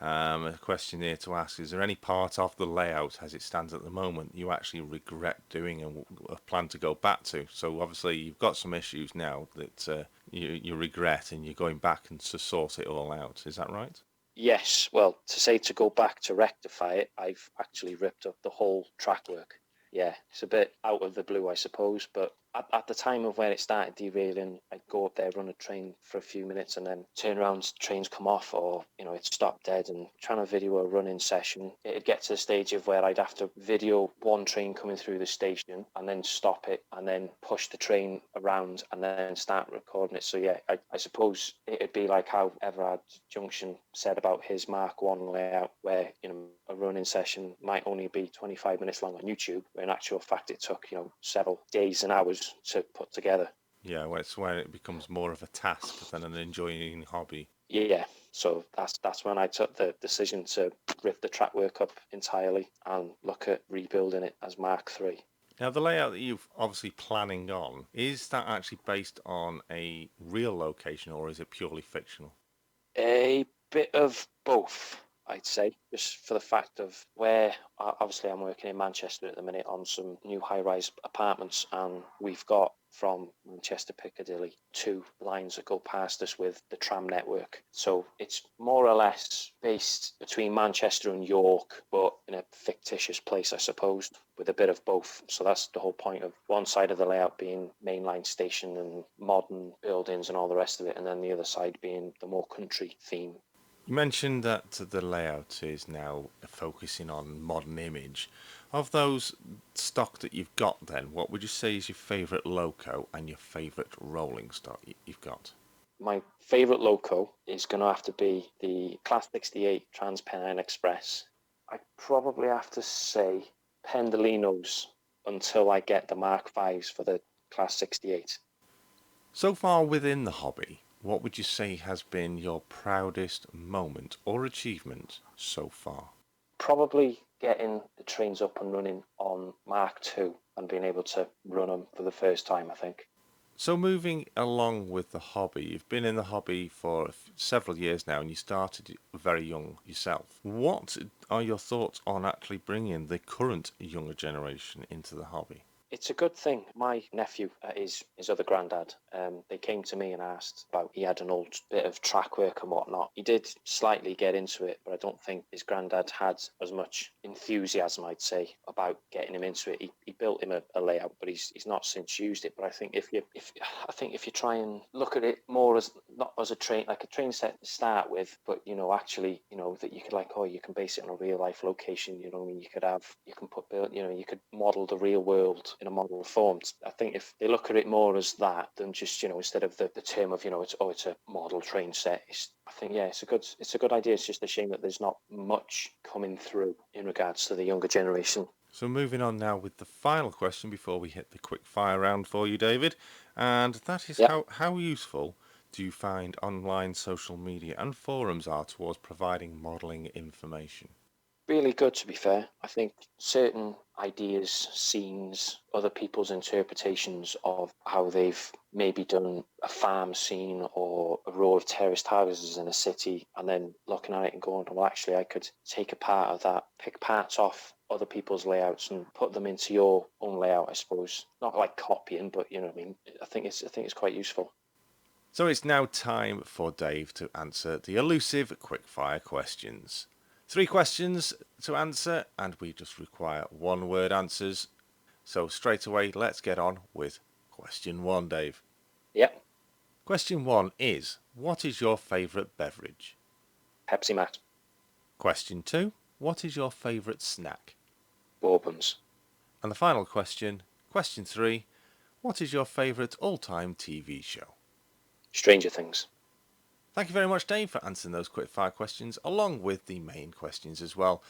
A question here to ask, is there any part of the layout as it stands at the moment you actually regret doing and plan to go back to? So obviously you've got some issues now that you regret and you're going back and to sort it all out. Is that right? Yes, well, to say to go back to rectify it, I've actually ripped up the whole track work. Yeah, it's a bit out of the blue, I suppose, but at the time of when it started derailing, I'd go up there, run a train for a few minutes and then turn around, trains come off or, it stopped dead, and trying to video a running session, it'd get to the stage of where I'd have to video one train coming through the station and then stop it and then push the train around and then start recording it. So yeah, I suppose it'd be like how Everard Junction said about his Mark 1 layout, where, a running session might only be 25 minutes long on YouTube, where in actual fact it took, several days and hours to put together. Yeah, well, it's when it becomes more of a task than an enjoying hobby. Yeah, so that's when I took the decision to rip the track work up entirely and look at rebuilding it as Mark 3. Now, the layout that you're obviously planning on, is that actually based on a real location or is it purely fictional? A bit of both, I'd say, just for the fact of where, obviously I'm working in Manchester at the minute on some new high-rise apartments, and we've got from Manchester Piccadilly 2 lines that go past us with the tram network. So it's more or less based between Manchester and York, but in a fictitious place, I suppose, with a bit of both. So that's the whole point of one side of the layout being mainline station and modern buildings and all the rest of it, and then the other side being the more country theme. You mentioned that the layout is now focusing on modern image. Of those stock that you've got then, what would you say is your favourite loco and your favourite rolling stock you've got? My favourite loco is going to have to be the Class 68 Trans-Pennine Express. I probably have to say Pendolinos until I get the Mark 5s for the Class 68. So far within the hobby, what would you say has been your proudest moment or achievement so far? Probably getting the trains up and running on Mark II and being able to run them for the first time, I think. So moving along with the hobby, you've been in the hobby for several years now and you started very young yourself. What are your thoughts on actually bringing the current younger generation into the hobby? It's a good thing. My nephew, his other granddad, they came to me and asked about, he had an old bit of track work and whatnot. He did slightly get into it, but I don't think his granddad had as much enthusiasm, I'd say, about getting him into it. He built him a layout, but he's not since used it. But I think if you try and look at it more as not as a train set to start with, but actually, that you could you can base it on a real life location. You know, you could model the real world in a model form. I think if they look at it more as that than just instead of the term of it's a model train set, I think it's a good idea. It's just a shame that there's not much coming through in regards to the younger generation. So moving on now with the final question before we hit the quick fire round for you, David, and that is how useful do you find online social media and forums are towards providing modelling information? Really good, to be fair. I think certain ideas, scenes, other people's interpretations of how they've maybe done a farm scene or a row of terraced houses in a city, and then looking at it and going, well, actually, I could take a part of that, pick parts off other people's layouts and put them into your own layout, I suppose. Not like copying, but you know what I mean. I think it's quite useful. So it's now time for Dave to answer the elusive quickfire questions. 3 questions to answer, and we just require 1-word answers. So straight away, let's get on with question 1, Dave. Yep. Question 1 is, what is your favourite beverage? Pepsi Max. Question 2, what is your favourite snack? Bourbons. And the final question, question 3, what is your favourite all-time TV show? Stranger Things. Thank you very much, Dave, for answering those quick-fire questions, along with the main questions as well.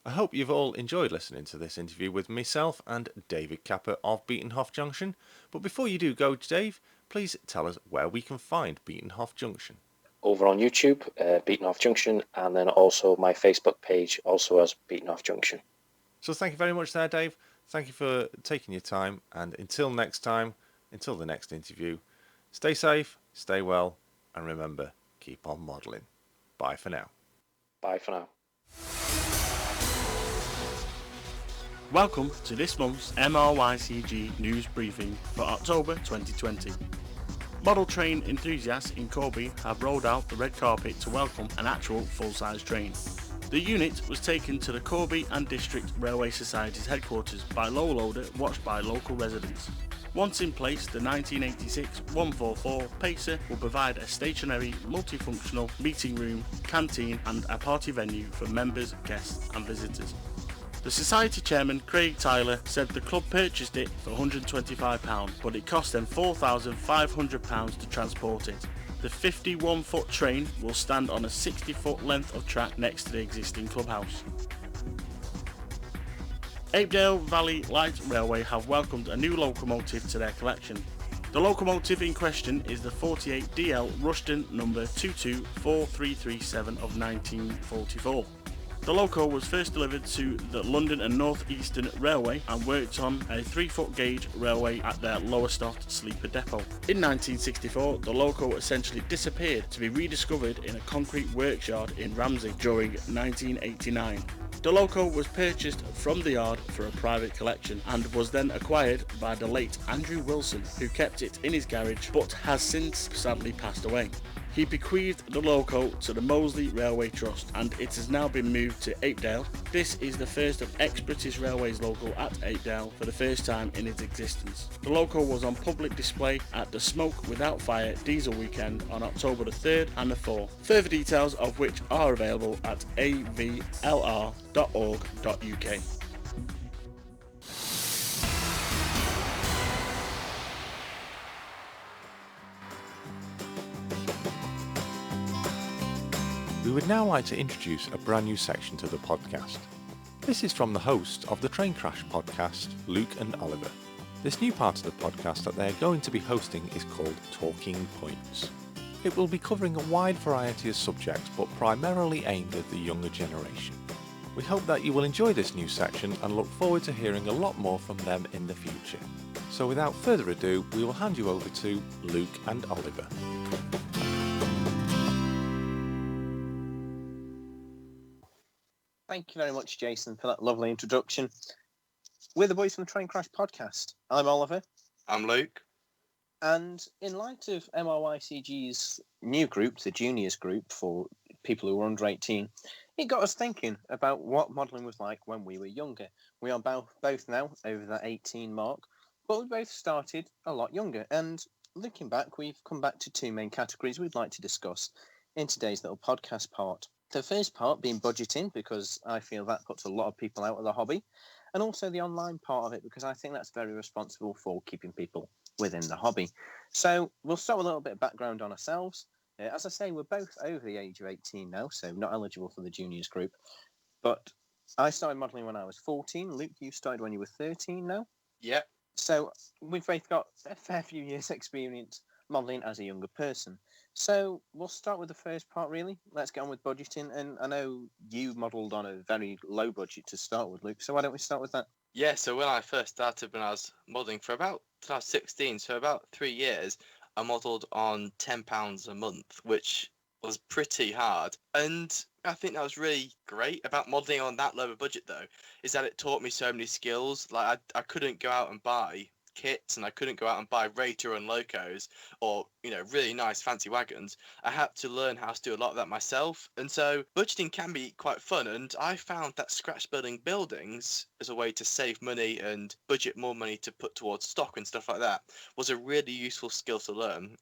I hope you've all enjoyed listening to this interview with myself and David Capper of Beeton Hough Junction. But before you do go, Dave, please tell us where we can find Beeton Hough Junction. Over on YouTube, Beeton Hough Junction, and then also my Facebook page, also as Beeton Hough Junction. So thank you very much there, Dave. Thank you for taking your time. And until next time, until the next interview, stay safe, stay well, and remember, keep on modelling. Bye for now. Bye for now. Welcome to this month's MRYCG news briefing for October 2020. Model train enthusiasts in Corby have rolled out the red carpet to welcome an actual full-size train. The unit was taken to the Corby and District Railway Society's headquarters by low loader watched by local residents. Once in place, the 1986 144 Pacer will provide a stationary, multifunctional meeting room, canteen and a party venue for members, guests and visitors. The Society Chairman, Craig Tyler, said the club purchased it for £125, but it cost them £4,500 to transport it. The 51-foot train will stand on a 60-foot length of track next to the existing clubhouse. Apedale Valley Light Railway have welcomed a new locomotive to their collection. The locomotive in question is the 48DL Rushden number 224337 of 1944. The loco was first delivered to the London and North Eastern Railway and worked on a 3-foot gauge railway at their Lowestoft sleeper depot. In 1964, the loco essentially disappeared to be rediscovered in a concrete works yard in Ramsey during 1989. The loco was purchased from the yard for a private collection and was then acquired by the late Andrew Wilson, who kept it in his garage but has since sadly passed away. He bequeathed the loco to the Moseley Railway Trust and it has now been moved to Apedale. This is the first of ex-British Railways loco at Apedale for the first time in its existence. The loco was on public display at the Smoke Without Fire Diesel Weekend on October the 3rd and the 4th, further details of which are available at avlr.org.uk. We would now like to introduce a brand new section to the podcast. This is from the hosts of the Train Crash podcast, Luke and Oliver. This new part of the podcast that they are going to be hosting is called Talking Points. It will be covering a wide variety of subjects but primarily aimed at the younger generation. We hope that you will enjoy this new section and look forward to hearing a lot more from them in the future. So without further ado, we will hand you over to Luke and Oliver. Thank you very much, Jason, for that lovely introduction. We're the boys from the Train Crash podcast. I'm Oliver. I'm Luke. And in light of MRYCG's new group, the juniors group for people who are under 18, it got us thinking about what modelling was like when we were younger. We are both now over that 18 mark, but we both started a lot younger. And looking back, we've come back to two main categories we'd like to discuss in today's little podcast part. The first part being budgeting, because I feel that puts a lot of people out of the hobby, and also the online part of it, because I think that's very responsible for keeping people within the hobby. So we'll start with a little bit of background on ourselves. As I say, we're both over the age of 18 now, so not eligible for the juniors group. But I started modelling when I was 14. Luke, you started when you were 13 now? Yep. So we've both got a fair few years' experience modelling as a younger person. So we'll start with the first part, really. Let's get on with budgeting. And I know you modelled on a very low budget to start with, Luke. So why don't we start with that? Yeah, so when I first started, when I was modelling for about, till I was 16, so about 3 years, I modelled on £10 a month, which was pretty hard. And I think that was really great about modelling on that lower budget, though, is that it taught me so many skills. Like, I couldn't go out and buy kits, and I couldn't go out and buy Rater and Locos or, you know, really nice fancy wagons. I had to learn how to do a lot of that myself, and so budgeting can be quite fun. And I found that scratch building buildings as a way to save money and budget more money to put towards stock and stuff like that was a really useful skill to learn.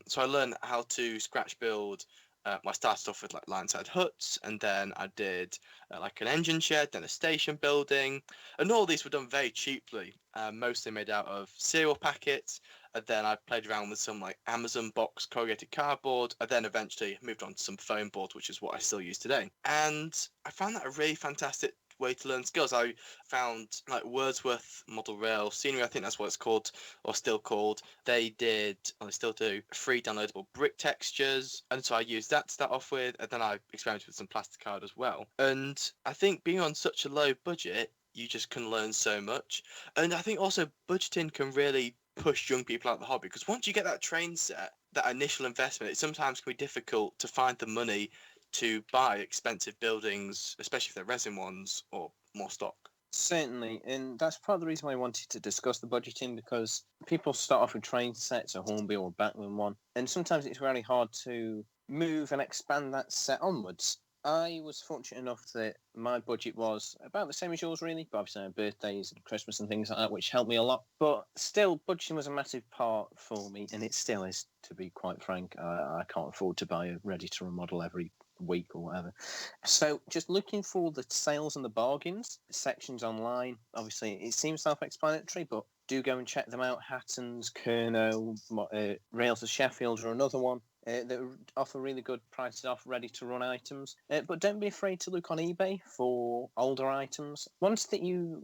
So I learned how to scratch build. I started off with like line-side huts, and then I did like an engine shed, then a station building, and all these were done very cheaply, mostly made out of cereal packets. and then I played around with some like Amazon box corrugated cardboard, and then eventually moved on to some foam board, which is what I still use today. And I found that a really fantastic way to learn skills. I found like Wordsworth Model Rail Scenery, I think that's what it's called, or still called. They did, or they still do, free downloadable brick textures, and so I used that to start off with, and then I experimented with some plasticard as well. And I think being on such a low budget, you just can learn so much. And I think also budgeting can really push young people out of the hobby, because once you get that train set, that initial investment, it sometimes can be difficult to find the money to buy expensive buildings, especially if they're resin ones or more stock. Certainly, and that's part of the reason why I wanted to discuss the budgeting, because people start off with train sets, a Hornby or a Bachmann one, and sometimes it's very hard to move and expand that set onwards. I was fortunate enough that my budget was about the same as yours, really, but obviously I had birthdays and Christmas and things like that, which helped me a lot. But still, budgeting was a massive part for me, and it still is, to be quite frank. I can't afford to buy a ready-to-run model every week or whatever. So just looking for the sales and the bargains, sections online, obviously it seems self-explanatory, but do go and check them out. Hatton's, Kerno, Rails of Sheffield are another one that offer really good prices off ready-to-run items. But don't be afraid to look on eBay for older items. Ones that you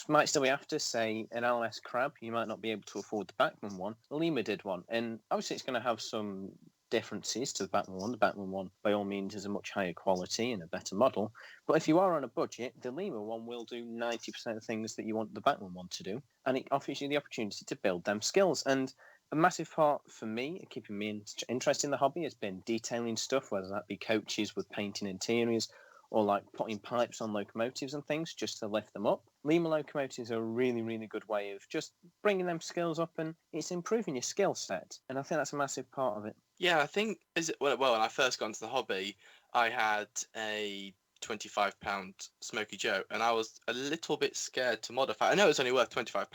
might still be after, say an LS Crab, you might not be able to afford the Bachmann one. Lima did one, and obviously it's going to have some differences to the Bachmann one. The Bachmann one, by all means, is a much higher quality and a better model. But if you are on a budget, the Lima one will do 90% of things that you want the Bachmann one to do, and it offers you the opportunity to build them skills. And a massive part for me, keeping me interested in the hobby, has been detailing stuff, whether that be coaches with painting interiors, or like putting pipes on locomotives and things just to lift them up. Lima locomotives are a really, really good way of just bringing them skills up, and it's improving your skill set. And I think that's a massive part of it. Yeah, I think well, when I first got into the hobby, I had a £25 Smoky Joe, and I was a little bit scared to modify. I know it was only worth £25,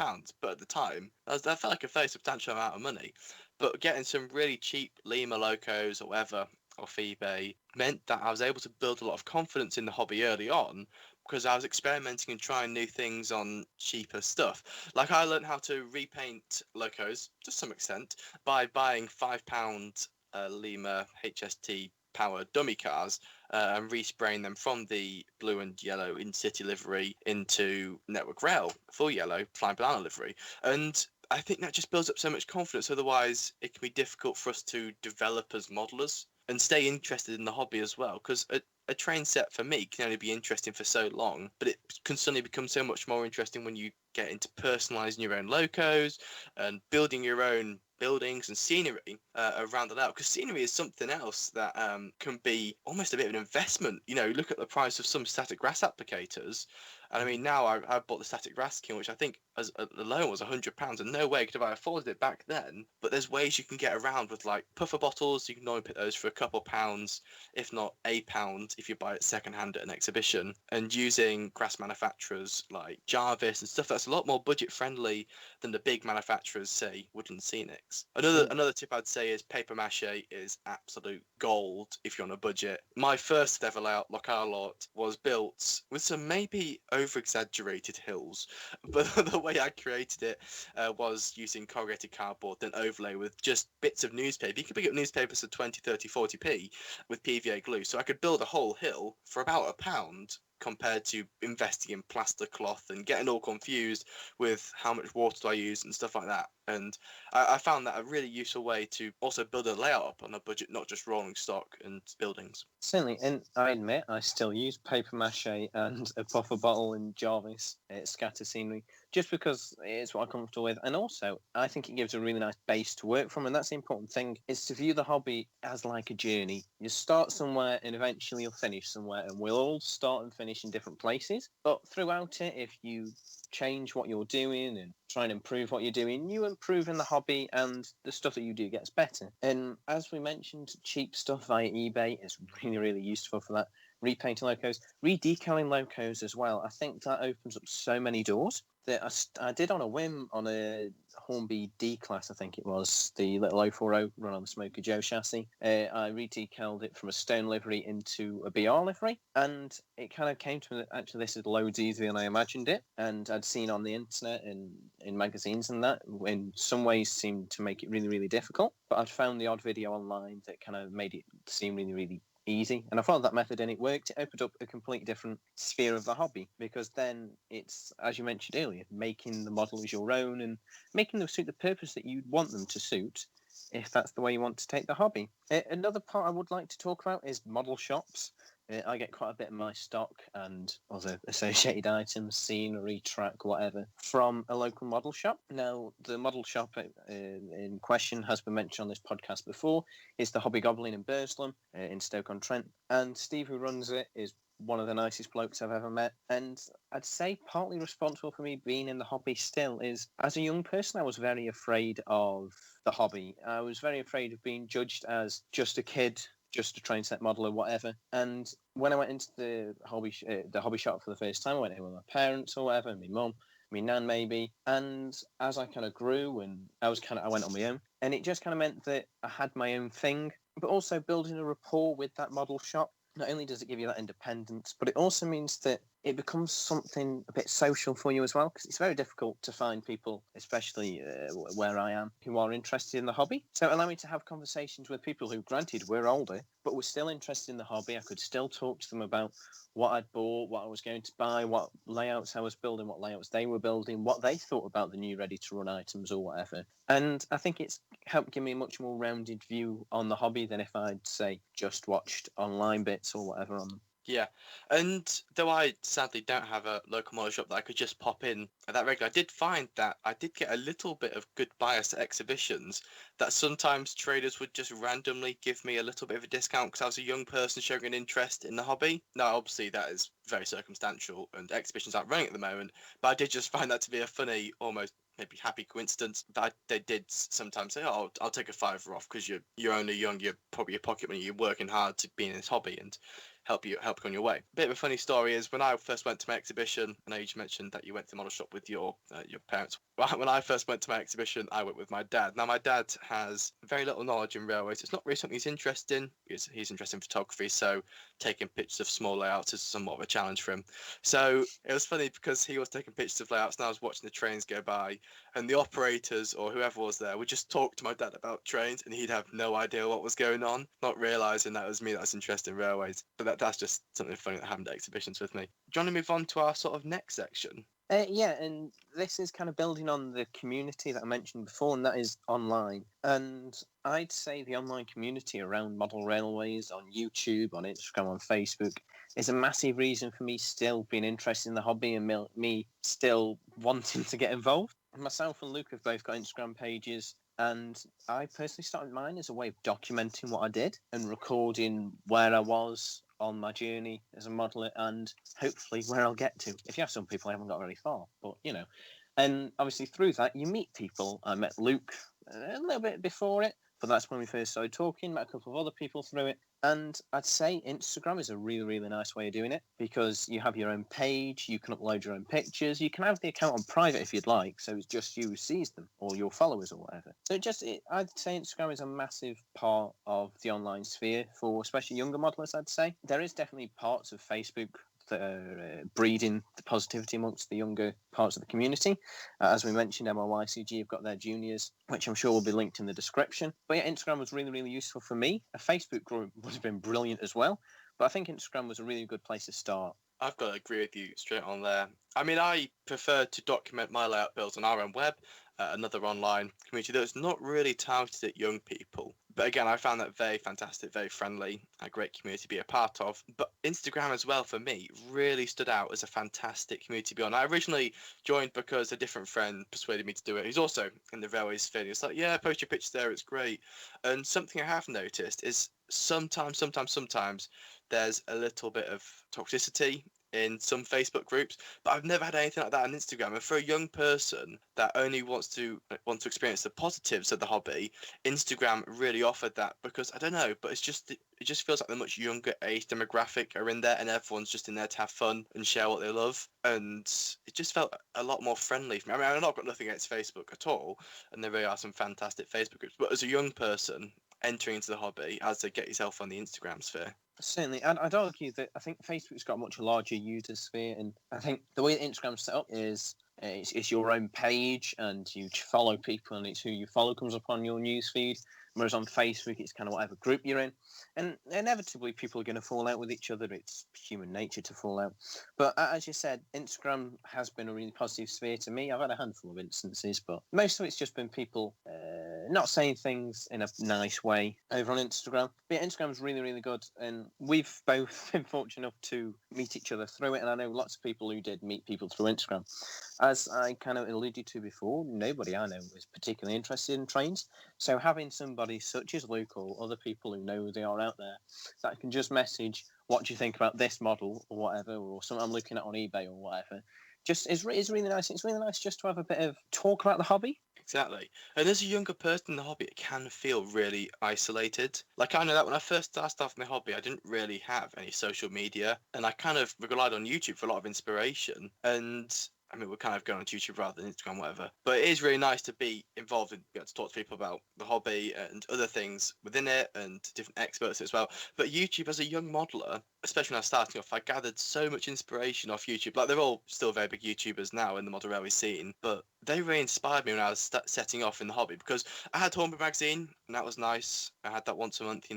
but at the time, that felt like a very substantial amount of money. But getting some really cheap Lima locos or whatever off eBay meant that I was able to build a lot of confidence in the hobby early on, because I was experimenting and trying new things on cheaper stuff. Like I learned how to repaint locos to some extent by buying £5 Lima HST power dummy cars and respraying them from the blue and yellow in-city livery into Network Rail full yellow Flying Banana livery. And I think that just builds up so much confidence. Otherwise, it can be difficult for us to develop as modelers and stay interested in the hobby as well. Because a train set for me can only be interesting for so long, but it can suddenly become so much more interesting when you get into personalising your own locos and building your own buildings and scenery around it out, because scenery is something else that can be almost a bit of an investment. You know, look at the price of some static grass applicators, and I mean now I bought the static grass kiln, which I think as alone was £100, and no way could have I afforded it back then. But there's ways you can get around with like puffer bottles. You can normally pick those for a couple pounds, if not £1 if you buy it secondhand at an exhibition, and using grass manufacturers like Jarvis and stuff that's a lot more budget friendly than the big manufacturers, say Woodland Scenics. Another tip I'd say is paper mache is absolute gold if you're on a budget. My first ever layout, Locale lot, was built with some maybe over-exaggerated hills, but the way I created it was using corrugated cardboard, then overlay with just bits of newspaper. You could pick up newspapers for 20, 30, 40p with PVA glue, so I could build a whole hill for about £1, compared to investing in plaster cloth and getting all confused with how much water do I use and stuff like that. And I found that a really useful way to also build a layout up on a budget, not just rolling stock and buildings. Certainly, and I admit I still use paper mache and a puffer bottle in Jarvis scatter scenery, just because it's what I'm comfortable with. And also, I think it gives a really nice base to work from, and that's the important thing, is to view the hobby as like a journey. You start somewhere and eventually you'll finish somewhere, and we'll all start and finish in different places. But throughout it, if you change what you're doing and try and improve what you're doing, you improve in the hobby, and the stuff that you do gets better. And as we mentioned, cheap stuff via eBay is really, really useful for that. Repainting locos, redecaling locos as well. I think that opens up so many doors. that I did on a whim on a Hornby D class, I think it was, the little 040 run on the Smoky Joe chassis. I re-decaled it from a stone livery into a BR livery, and it kind of came to me that actually this is loads easier than I imagined it, and I'd seen on the internet and in magazines and that, in some ways seemed to make it really, really difficult, but I'd found the odd video online that kind of made it seem really, really easy, and I followed that method and it worked. It opened up a completely different sphere of the hobby, because then it's, as you mentioned earlier, making the models your own and making them suit the purpose that you want them to suit, if that's the way you want to take the hobby. Another part I would like to talk about is model shops. I get quite a bit of my stock and other associated items, scenery, track, whatever, from a local model shop. Now, the model shop in question has been mentioned on this podcast before. It's the Hobby Goblin in Burslem, in Stoke-on-Trent. And Steve, who runs it, is one of the nicest blokes I've ever met. And I'd say partly responsible for me being in the hobby still is, as a young person, I was very afraid of the hobby. I was very afraid of being judged as just a kid, just a train set model or whatever. And when I went into the hobby shop for the first time, I went in with my parents or whatever, my mum, my nan maybe. And as I kind of grew and I went on my own, and it just kind of meant that I had my own thing, but also building a rapport with that model shop. Not only does it give you that independence, but it also means that it becomes something a bit social for you as well, because it's very difficult to find people, especially where I am, who are interested in the hobby. So allow me to have conversations with people who, granted, were older, but were still interested in the hobby. I could still talk to them about what I'd bought, what I was going to buy, what layouts I was building, what layouts they were building, what they thought about the new ready-to-run items or whatever. And I think it's helped give me a much more rounded view on the hobby than if I'd, say, just watched online bits or whatever on them. Yeah, and though I sadly don't have a local model shop that I could just pop in at that regular, I did find that I did get a little bit of good bias at exhibitions, that sometimes traders would just randomly give me a little bit of a discount because I was a young person showing an interest in the hobby. Now, obviously, that is very circumstantial and exhibitions aren't running at the moment, but I did just find that to be a funny, almost maybe happy coincidence that they did sometimes say, "Oh, I'll take a £5 off because you're only young, you're probably your pocket money, you're working hard to be in this hobby and help you on your way." Bit of a funny story is when I first went to my exhibition, I know you just mentioned that you went to the model shop with your parents. When I first went to my exhibition, I went with my dad. Now my dad has very little knowledge in railways. It's not really something he's interested in. He's interested in photography, so taking pictures of small layouts is somewhat of a challenge for him. So it was funny because he was taking pictures of layouts and I was watching the trains go by, and the operators or whoever was there would just talk to my dad about trains and he'd have no idea what was going on, not realising that it was me that was interested in railways. But that's just something funny that happened at exhibitions with me. Do you want to move on to our sort of next section? Yeah, and this is kind of building on the community that I mentioned before, and that is online. And I'd say the online community around model railways on YouTube, on Instagram, on Facebook is a massive reason for me still being interested in the hobby and me still wanting to get involved. Myself and Luke have both got Instagram pages, and I personally started mine as a way of documenting what I did and recording where I was on my journey as a modeler and hopefully where I'll get to. If you have some people, I haven't got very far, but you know. And obviously through that, you meet people. I met Luke a little bit before it, but that's when we first started talking, met a couple of other people through it. And I'd say Instagram is a really, really nice way of doing it because you have your own page, you can upload your own pictures, you can have the account on private if you'd like, so it's just you who sees them, or your followers or whatever. So I'd say Instagram is a massive part of the online sphere for especially younger modelers, I'd say. There is definitely parts of Facebook that are breeding the positivity amongst the younger parts of the community. As we mentioned, MRYCG have got their juniors, which I'm sure will be linked in the description. But yeah, Instagram was really, really useful for me. A Facebook group would have been brilliant as well. But I think Instagram was a really good place to start. I've got to agree with you straight on there. I mean, I prefer to document my layout builds on our own web, another online community that's not really targeted at young people. But again, I found that very fantastic, very friendly, a great community to be a part of. But Instagram as well, for me, really stood out as a fantastic community to be on. I originally joined because a different friend persuaded me to do it. He's also in the railway sphere. He's like, yeah, post your pictures there, it's great. And something I have noticed is sometimes there's a little bit of toxicity in some Facebook groups, but I've never had anything like that on Instagram. And for a young person that only wants to experience the positives of the hobby, Instagram really offered that, because I don't know, but it just feels like the much younger age demographic are in there, and everyone's just in there to have fun and share what they love. And it just felt a lot more friendly for me. I mean, I've not got nothing against Facebook at all, and there really are some fantastic Facebook groups. But as a young person entering into the hobby, I'd say get yourself on the Instagram sphere. Certainly, I'd argue that I think Facebook's got a much larger user sphere, and I think the way that Instagram's set up is it's your own page, and you follow people, and it's who you follow comes up on your newsfeed. Whereas on Facebook, it's kind of whatever group you're in, and inevitably people are going to fall out with each other. It's human nature to fall out. But as you said, Instagram has been a really positive sphere to me. I've had a handful of instances, but most of it's just been people not saying things in a nice way over on Instagram. But Instagram's really, really good, and we've both been fortunate enough to meet each other through it, and I know lots of people who did meet people through Instagram. As I kind of alluded to before, nobody I know was particularly interested in trains, so having somebody such as Luke or other people who know who they are out there that can just message, what do you think about this model or whatever, or something I'm looking at on eBay or whatever, just is really nice. It's really nice just to have a bit of talk about the hobby. Exactly. And as a younger person in the hobby, it can feel really isolated. Like, I know that when I first started off in the hobby, I didn't really have any social media, and I kind of relied on YouTube for a lot of inspiration. And I mean, we're kind of going on YouTube rather than Instagram, whatever. But it is really nice to be involved and be able to talk to people about the hobby and other things within it, and different experts as well. But YouTube, as a young modeler, especially when I was starting off, I gathered so much inspiration off YouTube. Like, they're all still very big YouTubers now in the model railway scene, but they really inspired me when I was setting off in the hobby, because I had Hornby magazine, and that was nice. I had that once a month,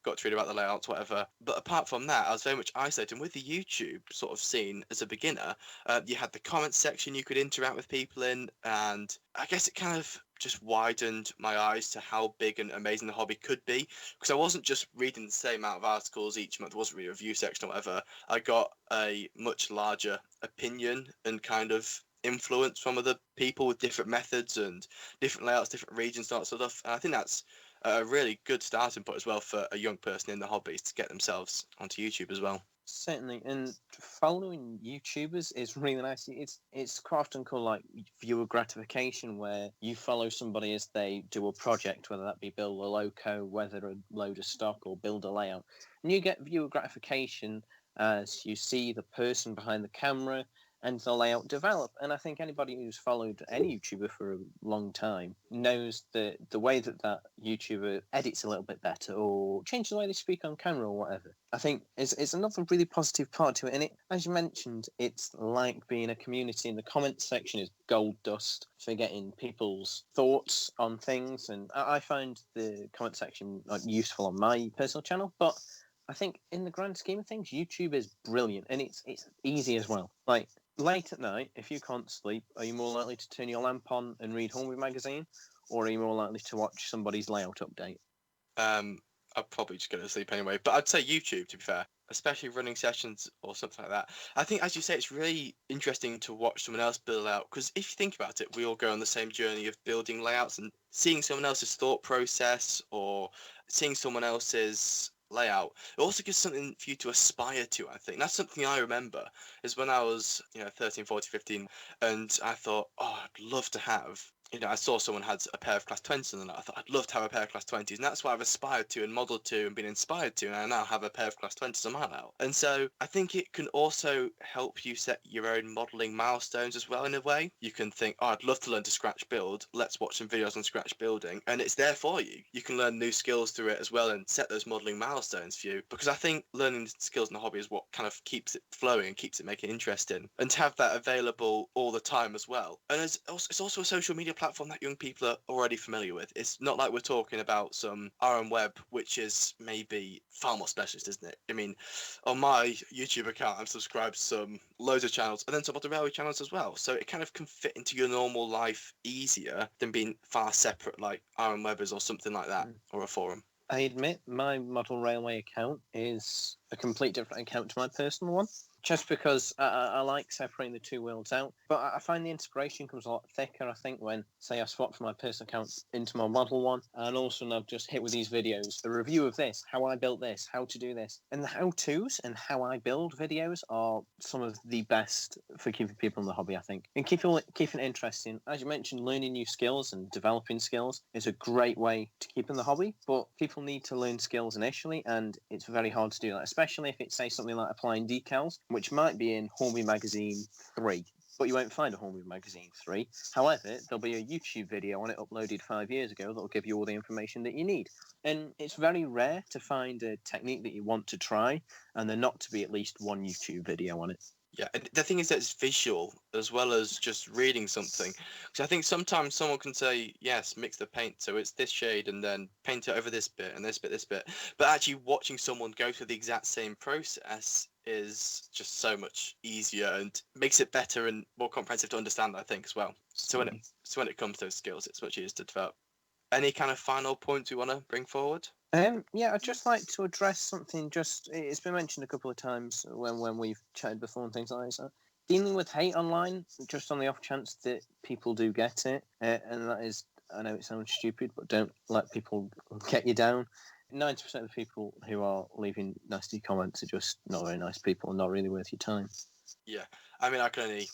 got to read about the layouts, whatever. But apart from that, I was very much isolated. And with the YouTube sort of scene as a beginner, you had the comments section you could interact with people in, and I guess it kind of just widened my eyes to how big and amazing the hobby could be, because I wasn't just reading the same amount of articles each month. It wasn't really a review section or whatever. I got a much larger opinion and kind of influence from other people with different methods and different layouts, different regions, that sort of stuff. And I think that's a really good starting point as well for a young person in the hobby to get themselves onto YouTube as well. Certainly, and following YouTubers is really nice. It's quite often called like viewer gratification, where you follow somebody as they do a project, whether that be build a loco, whether a load of stock, or build a layout, and you get viewer gratification as you see the person behind the camera and the layout develop. And I think anybody who's followed any YouTuber for a long time knows that the way that YouTuber edits a little bit better, or changes the way they speak on camera or whatever, I think is another really positive part to it. And it, as you mentioned, it's like being a community, and the comments section is gold dust for getting people's thoughts on things. And I find the comment section useful on my personal channel, but I think in the grand scheme of things, YouTube is brilliant, and it's easy as well. Like, late at night, if you can't sleep, are you more likely to turn your lamp on and read Hornby magazine, or are you more likely to watch somebody's layout update? I'd probably just go to sleep anyway, but I'd say YouTube, to be fair, especially running sessions or something like that. I think, as you say, it's really interesting to watch someone else build out, because if you think about it, we all go on the same journey of building layouts, and seeing someone else's thought process or seeing someone else's layout, it also gives something for you to aspire to. I think that's something I remember is when I was 13, 14, 15, and I thought, oh, I'd love to have, I saw someone had a pair of class 20s, and I thought I'd love to have a pair of class 20s, and that's what I've aspired to and modelled to and been inspired to, and I now have a pair of class 20s on my layout. And so I think it can also help you set your own modelling milestones as well. In a way, you can think, oh, I'd love to learn to scratch build, let's watch some videos on scratch building, and it's there for you. You can learn new skills through it as well and set those modelling milestones for you, because I think learning skills in the hobby is what kind of keeps it flowing and keeps it making interesting, and to have that available all the time as well. And it's also a social media platform that young people are already familiar with. It's not like we're talking about some RM web, which is maybe far more specialist, isn't it? I mean, on my YouTube account, I'm subscribed to some loads of channels, and then some other railway channels as well. So it kind of can fit into your normal life easier than being far separate, like RM webbers or something like that, or a forum. I admit my model railway account is a complete different account to my personal one. just because I like separating the two worlds out. But I find the inspiration comes a lot thicker, I think, when, say, I swap from my personal account into my model one, and all of a sudden I've just hit with these videos, the review of this, how I built this, how to do this. And the how-tos and how I build videos are some of the best for keeping people in the hobby, I think. And keeping it interesting. As you mentioned, learning new skills and developing skills is a great way to keep in the hobby, but people need to learn skills initially, and it's very hard to do that, especially if it's, say, something like applying decals, which might be in Hornby Magazine 3, but you won't find a Hornby Magazine 3. However, there'll be a YouTube video on it uploaded 5 years ago that'll give you all the information that you need. And it's very rare to find a technique that you want to try and there not to be at least one YouTube video on it. Yeah, and the thing is that it's visual as well as just reading something. Because I think sometimes someone can say, yes, mix the paint, so it's this shade, and then paint it over this bit, and this bit, this bit. But actually watching someone go through the exact same process is just so much easier and makes it better and more comprehensive to understand, I think, as well. So when it comes to those skills, it's much easier to develop. Any kind of final points we want to bring forward? Yeah, I'd just like to address something. It's been mentioned a couple of times when we've chatted before and things like that. Dealing with hate online, just on the off chance that people do get it, and that is, I know it sounds stupid, but don't let people get you down. 90% of the people who are leaving nasty comments are just not very nice people and not really worth your time. Yeah, I mean, I can only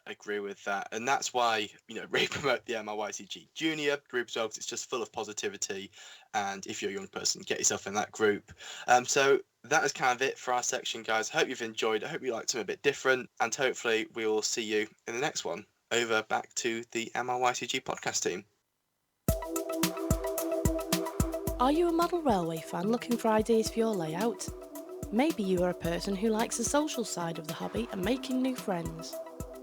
agree with that, and that's why we promote the MRYCG Junior group as well, because it's just full of positivity, and if you're a young person, get yourself in that group. So that is kind of it for our section, guys. I hope you've enjoyed it. I hope you liked something a bit different, and hopefully we will see you in the next one. Over back to the MRYCG podcast team. Are you a model railway fan looking for ideas for your layout? Maybe you are a person who likes the social side of the hobby and making new friends.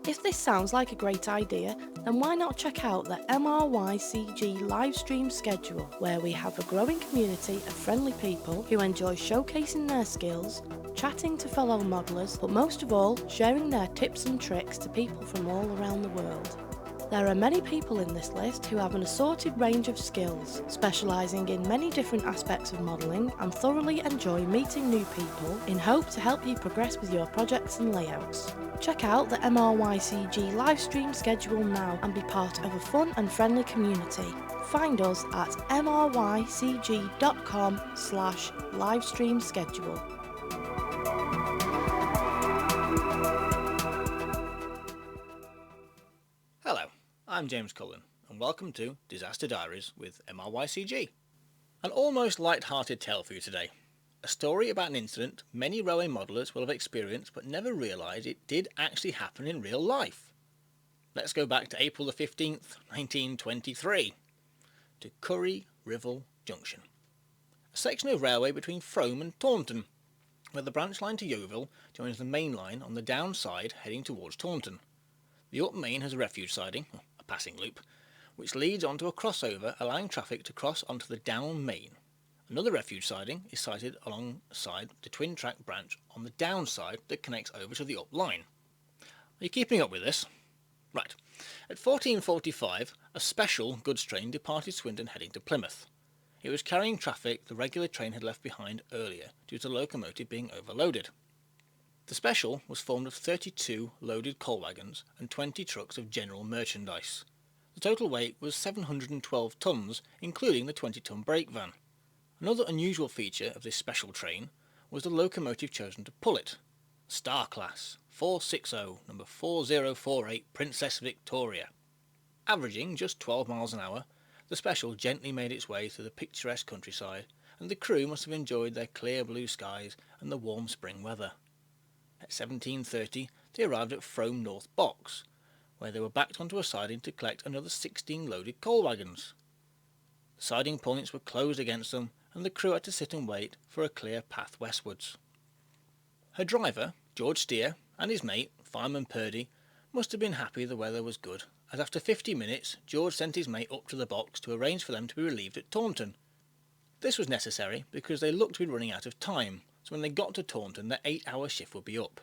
If this sounds like a great idea, then why not check out the MRYCG live stream schedule, where we have a growing community of friendly people who enjoy showcasing their skills, chatting to fellow modellers, but most of all, sharing their tips and tricks to people from all around the world. There are many people in this list who have an assorted range of skills, specialising in many different aspects of modelling, and thoroughly enjoy meeting new people in hope to help you progress with your projects and layouts. Check out the MRYCG livestream schedule now and be part of a fun and friendly community. Find us at mrycg.com/livestream schedule. Hello, I'm James Cullen, and welcome to Disaster Diaries with MRYCG. An almost light-hearted tale for you today. A story about an incident many railway modellers will have experienced but never realised it did actually happen in real life. Let's go back to April the 15th, 1923, to Curry Rivel Junction, a section of railway between Frome and Taunton, where the branch line to Yeovil joins the main line on the down side heading towards Taunton. The up main has a refuge siding, a passing loop, which leads onto a crossover allowing traffic to cross onto the down main. Another refuge siding is sited alongside the twin track branch on the down side that connects over to the up line. Are you keeping up with this? Right. At 14:45, a special goods train departed Swindon heading to Plymouth. It was carrying traffic the regular train had left behind earlier due to the locomotive being overloaded. The special was formed of 32 loaded coal wagons and 20 trucks of general merchandise. The total weight was 712 tons, including the 20-ton brake van. Another unusual feature of this special train was the locomotive chosen to pull it. Star Class 460, number 4048 Princess Victoria. Averaging just 12 miles an hour, the special gently made its way through the picturesque countryside, and the crew must have enjoyed their clear blue skies and the warm spring weather. At 17:30, they arrived at Frome North Box, where they were backed onto a siding to collect another 16 loaded coal wagons. The siding points were closed against them, and the crew had to sit and wait for a clear path westwards. Her driver, George Steer, and his mate, Fireman Purdy, must have been happy the weather was good, as after 50 minutes George sent his mate up to the box to arrange for them to be relieved at Taunton. This was necessary because they looked to be running out of time, so when they got to Taunton their 8-hour shift would be up.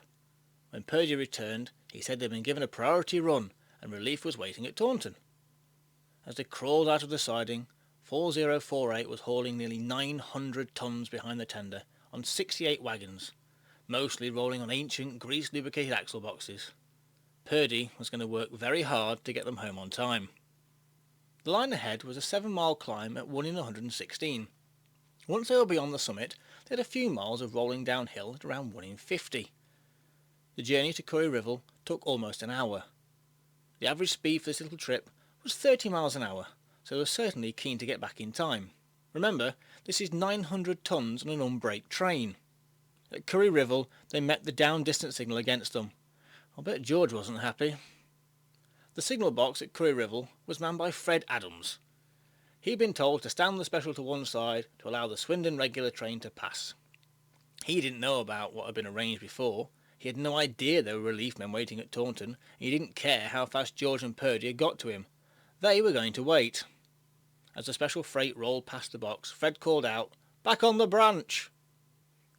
When Purdy returned, he said they'd been given a priority run and relief was waiting at Taunton. As they crawled out of the siding, 4048 was hauling nearly 900 tons behind the tender on 68 wagons, mostly rolling on ancient grease-lubricated axle boxes. Purdy was going to work very hard to get them home on time. The line ahead was a 7-mile climb at 1 in 116. Once they were beyond the summit, they had a few miles of rolling downhill at around 1 in 50. The journey to Curry Rivel took almost an hour. The average speed for this little trip was 30 miles an hour, so they were certainly keen to get back in time. Remember, this is 900 tonnes on an unbraked train. At Curry Rivel, they met the down distance signal against them. I bet George wasn't happy. The signal box at Curry Rivel was manned by Fred Adams. He'd been told to stand the special to one side to allow the Swindon regular train to pass. He didn't know about what had been arranged before. He had no idea there were relief men waiting at Taunton, and he didn't care how fast George and Purdy had got to him. They were going to wait. As the special freight rolled past the box, Fred called out, "Back on the branch!"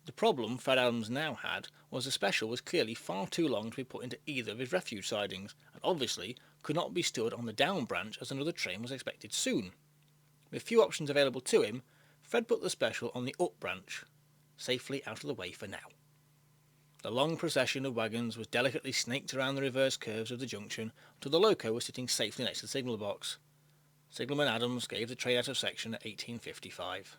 The problem Fred Adams now had was the special was clearly far too long to be put into either of his refuge sidings, and obviously could not be stood on the down branch as another train was expected soon. With few options available to him, Fred put the special on the up branch, safely out of the way for now. The long procession of wagons was delicately snaked around the reverse curves of the junction until the loco was sitting safely next to the signal box. Signalman Adams gave the train out of section at 18:55.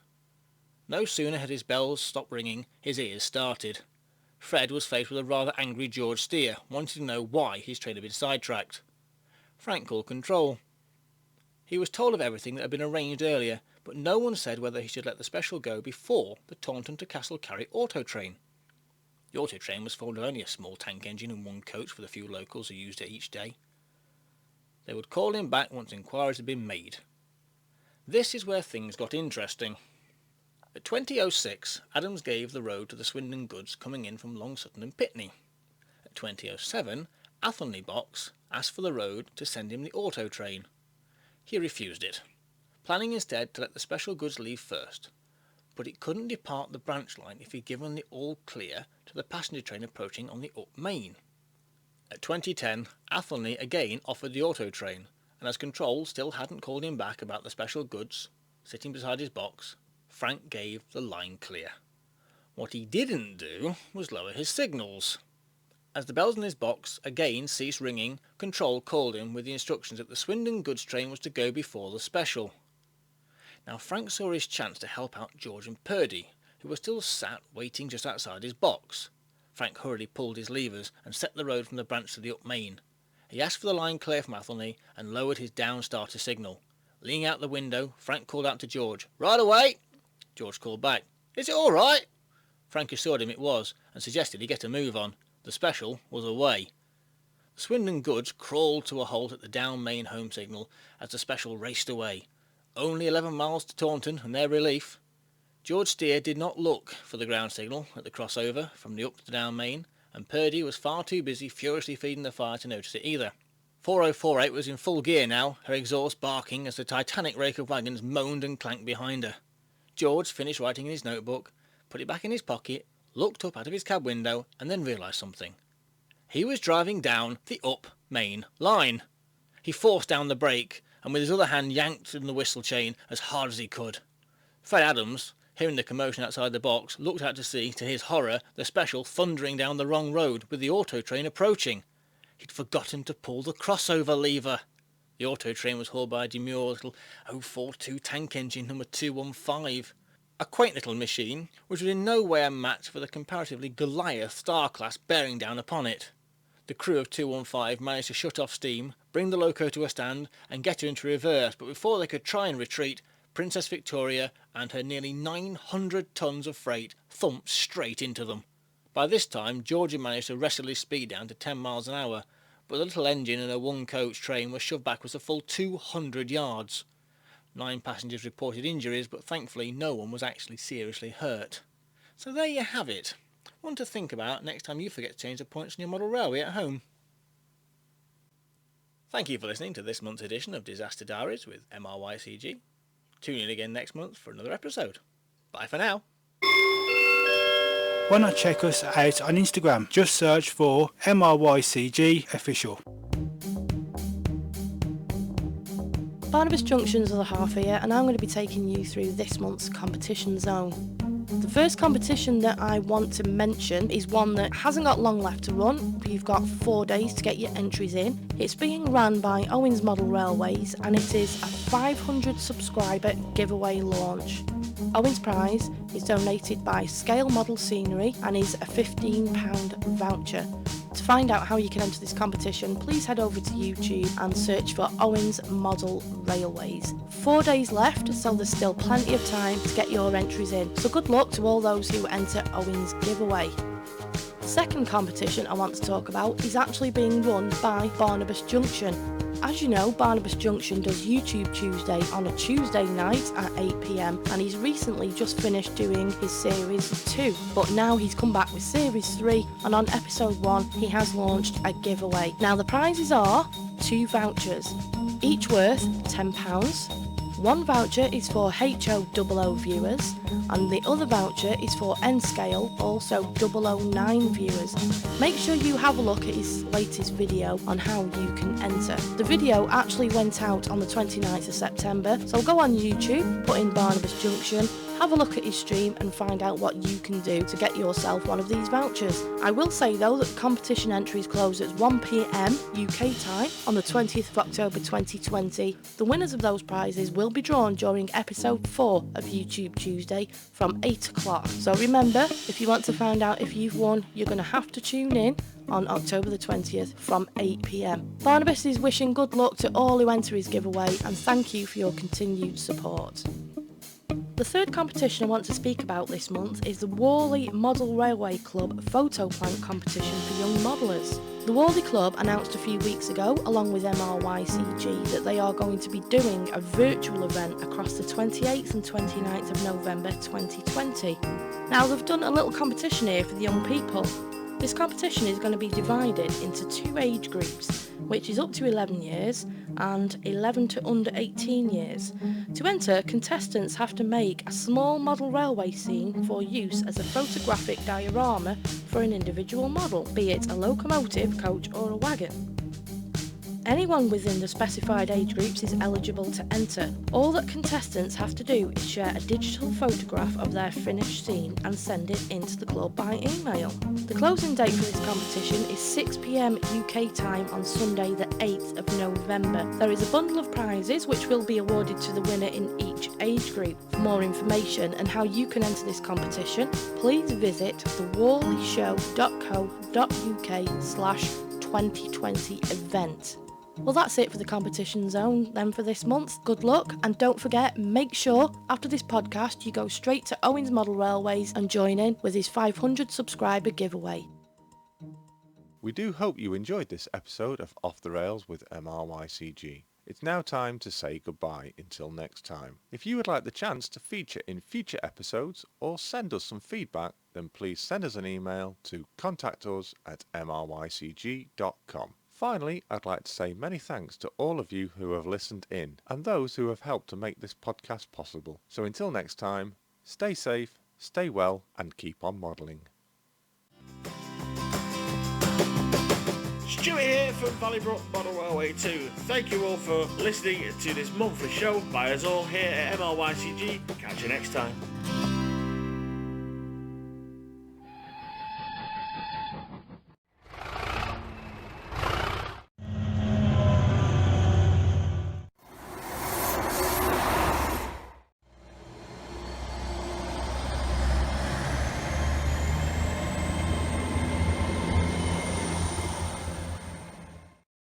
No sooner had his bells stopped ringing, his ears started. Fred was faced with a rather angry George Steer, wanting to know why his train had been sidetracked. Frank called control. He was told of everything that had been arranged earlier, but no one said whether he should let the special go before the Taunton to Castlecarry auto train. The auto train was formed of only a small tank engine and one coach for the few locals who used it each day. They would call him back once inquiries had been made. This is where things got interesting. At 20:06, Adams gave the road to the Swindon goods coming in from Long Sutton and Pitney. At 20:07, Athelney Box asked for the road to send him the auto train. He refused it, planning instead to let the special goods leave first, but it couldn't depart the branch line if he'd given the all clear to the passenger train approaching on the up main. At 20:10, Athelney again offered the auto train, and as control still hadn't called him back about the special goods, sitting beside his box, Frank gave the line clear. What he didn't do was lower his signals. As the bells in his box again ceased ringing, control called him with the instructions that the Swindon goods train was to go before the special. Now Frank saw his chance to help out George and Purdy, who were still sat waiting just outside his box. Frank hurriedly pulled his levers and set the road from the branch to the up main. He asked for the line clear from Athelney and lowered his down starter signal. Leaning out the window, Frank called out to George, "Right away!" George called back, "Is it all right?" Frank assured him it was, and suggested he get a move on. The special was away. The Swindon goods crawled to a halt at the down main home signal as the special raced away. Only 11 miles to Taunton and their relief. George Steer did not look for the ground signal at the crossover from the up to the down main, and Purdy was far too busy furiously feeding the fire to notice it either. 4048 was in full gear now, her exhaust barking as the titanic rake of wagons moaned and clanked behind her. George finished writing in his notebook, put it back in his pocket, looked up out of his cab window, and then realised something. He was driving down the up main line. He forced down the brake, and with his other hand yanked in the whistle chain as hard as he could. Fred Adams, hearing the commotion outside the box, looked out to see, to his horror, the special thundering down the wrong road with the auto train approaching. He'd forgotten to pull the crossover lever. The auto train was hauled by a demure little 042 tank engine number 215. A quaint little machine, which was in no way a match for the comparatively Goliath Star class bearing down upon it. The crew of 215 managed to shut off steam, bring the loco to a stand, and get her into reverse, but before they could try and retreat, Princess Victoria and her nearly 900 tons of freight thumped straight into them. By this time, George had managed to wrestle his speed down to 10 miles an hour, but the little engine in a one-coach train was shoved backwards a full 200 yards. 9 passengers reported injuries, but thankfully no one was actually seriously hurt. So there you have it. One to think about next time you forget to change the points on your model railway at home. Thank you for listening to this month's edition of Disaster Diaries with MRYCG. Tune in again next month for another episode. Bye for now. Why not check us out on Instagram? Just search for MRYCG Official. Barnabas Junction's the half here, and I'm going to be taking you through this month's competition zone. The first competition that I want to mention is one that hasn't got long left to run. You've got 4 days to get your entries in. It's being run by Owens Model Railways and it is a 500 subscriber giveaway launch. Owens prize is donated by Scale Model Scenery and is a £15 voucher. To find out how you can enter this competition, please head over to YouTube and search for Owens Model Railways. 4 days left, so there's still plenty of time to get your entries in. So good luck to all those who enter Owens giveaway. The second competition I want to talk about is actually being run by Barnabas Junction. As you know, Barnabas Junction does YouTube Tuesday on a Tuesday night at 8 PM and he's recently just finished doing his Series 2, but now he's come back with Series 3 and on Episode 1 he has launched a giveaway. Now the prizes are 2 vouchers, each worth £10. One voucher is for HO00 viewers and the other voucher is for N-Scale, also 009 viewers. Make sure you have a look at his latest video on how you can enter. The video actually went out on the 29th of September, so go on YouTube, put in Barnabas Junction, have a look at his stream and find out what you can do to get yourself one of these vouchers. I will say though that the competition entries close at 1 PM UK time on the 20th of October 2020. The winners of those prizes will be drawn during episode 4 of YouTube Tuesday from 8 o'clock. So remember, if you want to find out if you've won, you're going to have to tune in on October the 20th from 8 PM. Barnabas is wishing good luck to all who enter his giveaway and thank you for your continued support. The third competition I want to speak about this month is the Worley Model Railway Club Photo Plank Competition for Young Modellers. The Worley Club announced a few weeks ago, along with MRYCG, that they are going to be doing a virtual event across the 28th and 29th of November 2020. Now they've done a little competition here for the young people. This competition is going to be divided into 2 age groups, which is up to 11 years and 11 to under 18 years. To enter, contestants have to make a small model railway scene for use as a photographic diorama for an individual model, be it a locomotive, coach or a wagon. Anyone within the specified age groups is eligible to enter. All that contestants have to do is share a digital photograph of their finished scene and send it into the club by email. The closing date for this competition is 6 PM UK time on Sunday the 8th of November. There is a bundle of prizes which will be awarded to the winner in each age group. For more information and how you can enter this competition, please visit theworleyshow.co.uk/2020 event. Well, that's it for the competition zone then for this month. Good luck, and don't forget, make sure after this podcast you go straight to Owens Model Railways and join in with his 500 subscriber giveaway. We do hope you enjoyed this episode of Off the Rails with MRYCG. It's now time to say goodbye until next time. If you would like the chance to feature in future episodes or send us some feedback, then please send us an email to contactus@mrycg.com. Finally, I'd like to say many thanks to all of you who have listened in and those who have helped to make this podcast possible. So until next time, stay safe, stay well, and keep on modelling. Stuart here from Valleybrook Model Railway 2. Thank you all for listening to this monthly show by us all here at MRYCG. Catch you next time.